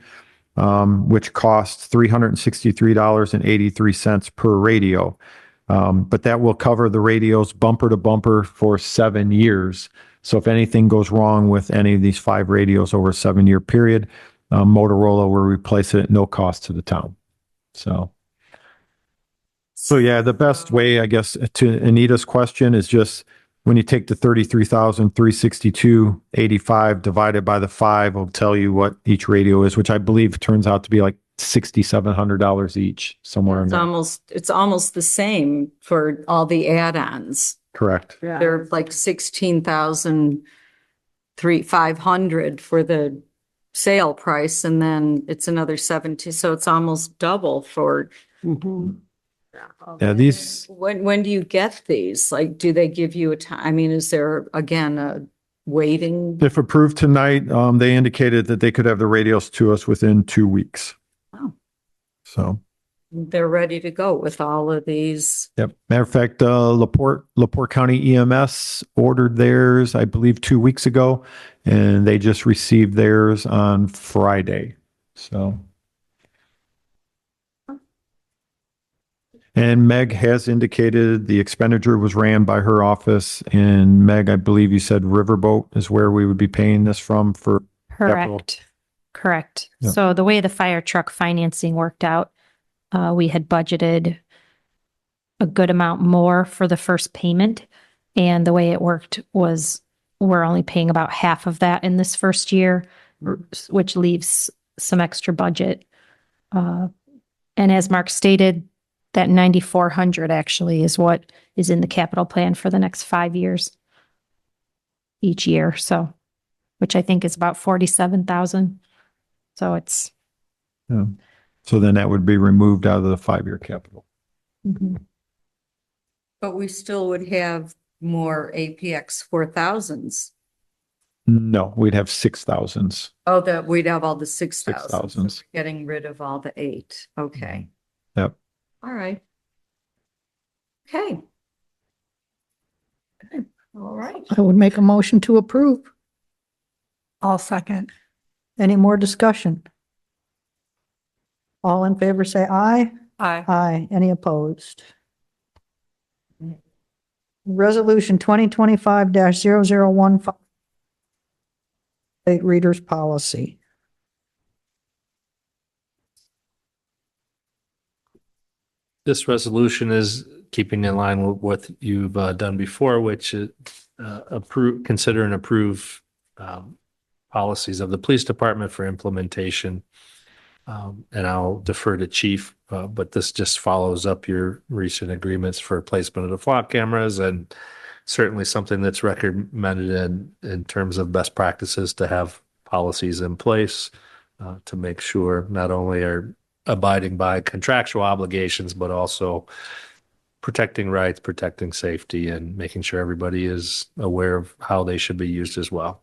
Speaker 5: which costs $363.83 per radio. But that will cover the radios bumper to bumper for 7 years. So if anything goes wrong with any of these 5 radios over a 7-year period, Motorola will replace it at no cost to the town. So yeah, the best way, I guess, to Anita's question is just when you take the 33,362.85 divided by the 5, will tell you what each radio is, which I believe turns out to be like $6,700 each, somewhere in there.
Speaker 4: It's almost the same for all the add-ons.
Speaker 5: Correct.
Speaker 9: Yeah.
Speaker 4: They're like 16,500 for the sale price, and then it's another 17. So it's almost double for.
Speaker 9: Mhm.
Speaker 5: Yeah, these,
Speaker 4: When do you get these? Like, do they give you a time? I mean, is there, again, a waiting?
Speaker 5: if approved tonight, they indicated that they could have the radios to us within 2 weeks.
Speaker 4: Oh.
Speaker 5: So,
Speaker 4: They're ready to go with all of these.
Speaker 5: yep. Matter of fact, Laporte County EMS ordered theirs, I believe, 2 weeks ago, and they just received theirs on Friday. So. And Meg has indicated the expenditure was ran by her office. And Meg, I believe you said Riverboat is where we would be paying this from for. capital.
Speaker 3: Correct.
Speaker 5: Yeah.
Speaker 3: So the way the fire truck financing worked out, we had budgeted a good amount more for the first payment. And the way it worked was we're only paying about half of that in this first year, which leaves some extra budget. And as Mark stated, that 9,400 actually is what is in the capital plan for the next 5 years each year. So, which I think is about 47,000. So it's.
Speaker 5: Yeah. So then that would be removed out of the 5-year capital.
Speaker 4: But we still would have more APX 4000s.
Speaker 5: No, we'd have 6,000s.
Speaker 4: Oh, that we'd have all the 6,000.
Speaker 5: 6,000s.
Speaker 4: Getting rid of all the 8. Okay.
Speaker 5: Yep.
Speaker 4: All right. Okay. Good. All right.
Speaker 2: I would make a motion to approve.
Speaker 6: I'll second.
Speaker 2: Any more discussion? All in favor, say aye.
Speaker 6: Aye.
Speaker 2: Aye. Any opposed? Resolution 2025-0015. State Readers Policy.
Speaker 12: This resolution is keeping in line with what you've done before, which is consider and approve policies of the police department for implementation. And I'll defer to Chief, but this just follows up your recent agreements for placement of the flock cameras, and certainly something that's recommended in terms of best practices to have policies in place to make sure not only are abiding by contractual obligations, but also protecting rights, protecting safety, and making sure everybody is aware of how they should be used as well.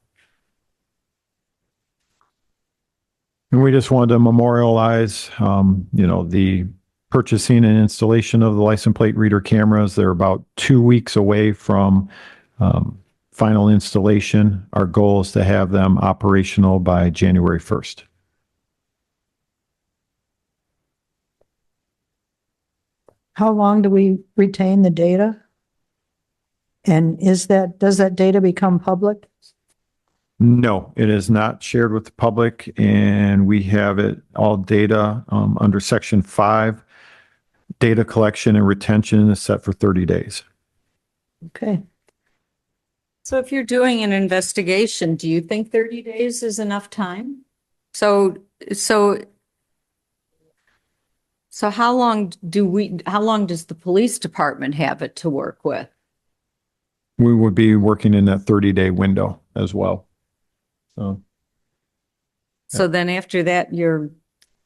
Speaker 5: And we just wanted to memorialize, the purchasing and installation of the license plate reader cameras. They're about 2 weeks away from final installation. Our goal is to have them operational by January 1st.
Speaker 2: How long do we retain the data? And does that data become public?
Speaker 5: No, it is not shared with the public, and we have it all data under Section 5. Data collection and retention is set for 30 days.
Speaker 2: Okay.
Speaker 4: So if you're doing an investigation, do you think 30 days is enough time? So how long does the police department have it to work with?
Speaker 5: We would be working in that 30-day window as well.
Speaker 4: So then after that,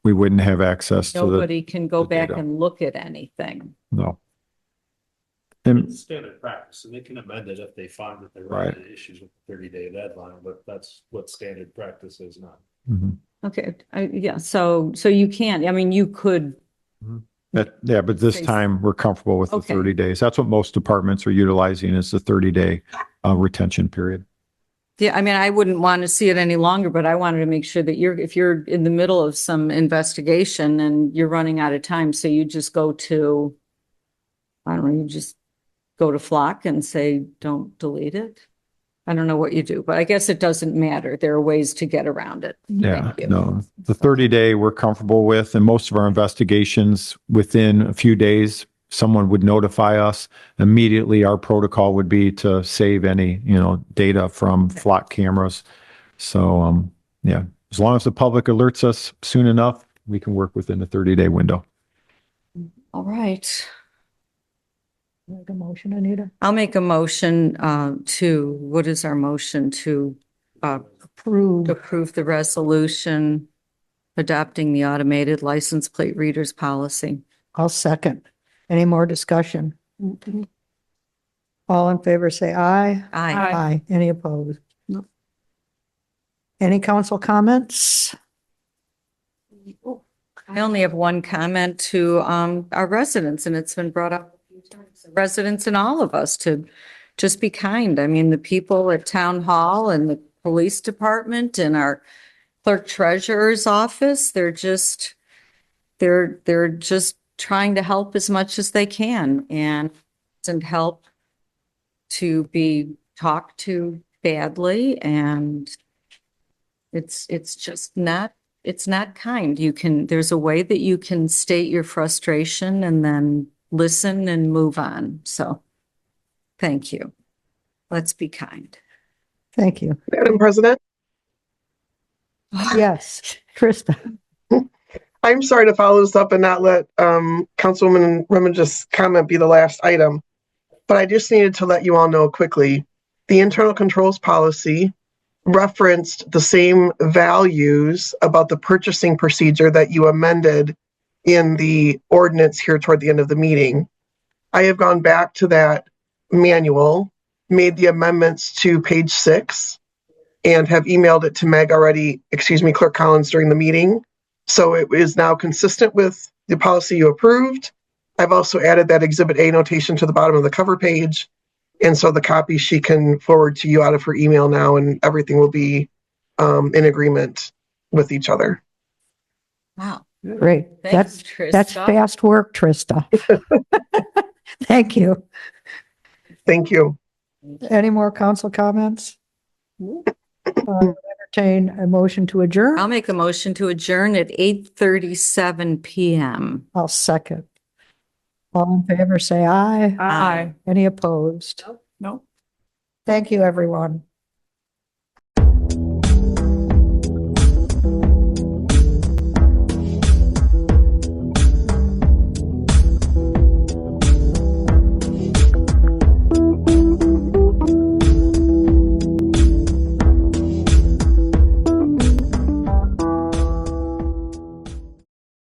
Speaker 5: We wouldn't have access to
Speaker 4: nobody can go
Speaker 5: the
Speaker 4: back
Speaker 5: data.
Speaker 4: and look at anything.
Speaker 5: No. And
Speaker 12: It's standard practice, and they can amend it if they find that they're
Speaker 5: Right.
Speaker 12: running into issues with the 30-day deadline, but that's what standard practice is now.
Speaker 5: mhm.
Speaker 4: Okay, yeah, so you can't, I mean, you could,
Speaker 5: But this
Speaker 4: Say-
Speaker 5: time we're comfortable with the
Speaker 4: Okay.
Speaker 5: 30 days. That's what most departments are utilizing is the 30-day retention period.
Speaker 4: yeah, I mean, I wouldn't want to see it any longer, but I wanted to make sure that if you're in the middle of some investigation and you're running out of time, so you just go to, I don't know, you just go to Flock and say, don't delete it. I don't know what you do, but I guess it doesn't matter. There are ways to get around it.
Speaker 5: Yeah,
Speaker 4: Thank you.
Speaker 5: no, the 30-day we're comfortable with, and most of our investigations within a few days, someone would notify us. Immediately, our protocol would be to save any, data from flock cameras. So, yeah, as long as the public alerts us soon enough, we can work within the 30-day window.
Speaker 4: All right.
Speaker 2: Make a motion, Anita?
Speaker 4: I'll make a motion what is our motion to approve the resolution adopting the automated license plate readers policy.
Speaker 2: I'll second. Any more discussion? All in favor, say aye.
Speaker 4: Aye.
Speaker 2: Aye. Any opposed?
Speaker 9: No.
Speaker 2: Any council comments?
Speaker 4: I only have one comment to our residents, and it's been brought up a few times. Residents and all of us to just be kind. I mean, the people at Town Hall and the police department and our clerk treasurer's office, they're just trying to help as much as they can, and doesn't help to be talked to badly, and it's just not, it's not kind. There's a way that you can state your frustration and then listen and move on. So thank you. Let's be kind.
Speaker 2: Thank you.
Speaker 13: Madam President,
Speaker 2: Yes, Trista.
Speaker 13: I'm sorry to follow this up and not let Councilwoman Remage's comment be the last item, but I just needed to let you all know quickly. The internal controls policy referenced the same values about the purchasing procedure that you amended in the ordinance here toward the end of the meeting. I have gone back to that manual, made the amendments to page 6, and have emailed it to Meg already, Clerk Collins, during the meeting. So it is now consistent with the policy you approved. I've also added that Exhibit A notation to the bottom of the cover page. And so the copy she can forward to you out of her email now, and everything will be in agreement with each other.
Speaker 4: Wow.
Speaker 2: Great.
Speaker 4: Thanks,
Speaker 2: That's
Speaker 4: Trista.
Speaker 2: fast work, Trista. Thank you.
Speaker 13: Thank you.
Speaker 2: Any more council comments? Entertain a motion to adjourn?
Speaker 4: I'll make a motion to adjourn at 8:37 PM.
Speaker 2: I'll second. All in favor, say aye.
Speaker 6: Aye.
Speaker 2: Any opposed?
Speaker 6: No.
Speaker 2: Thank you, everyone.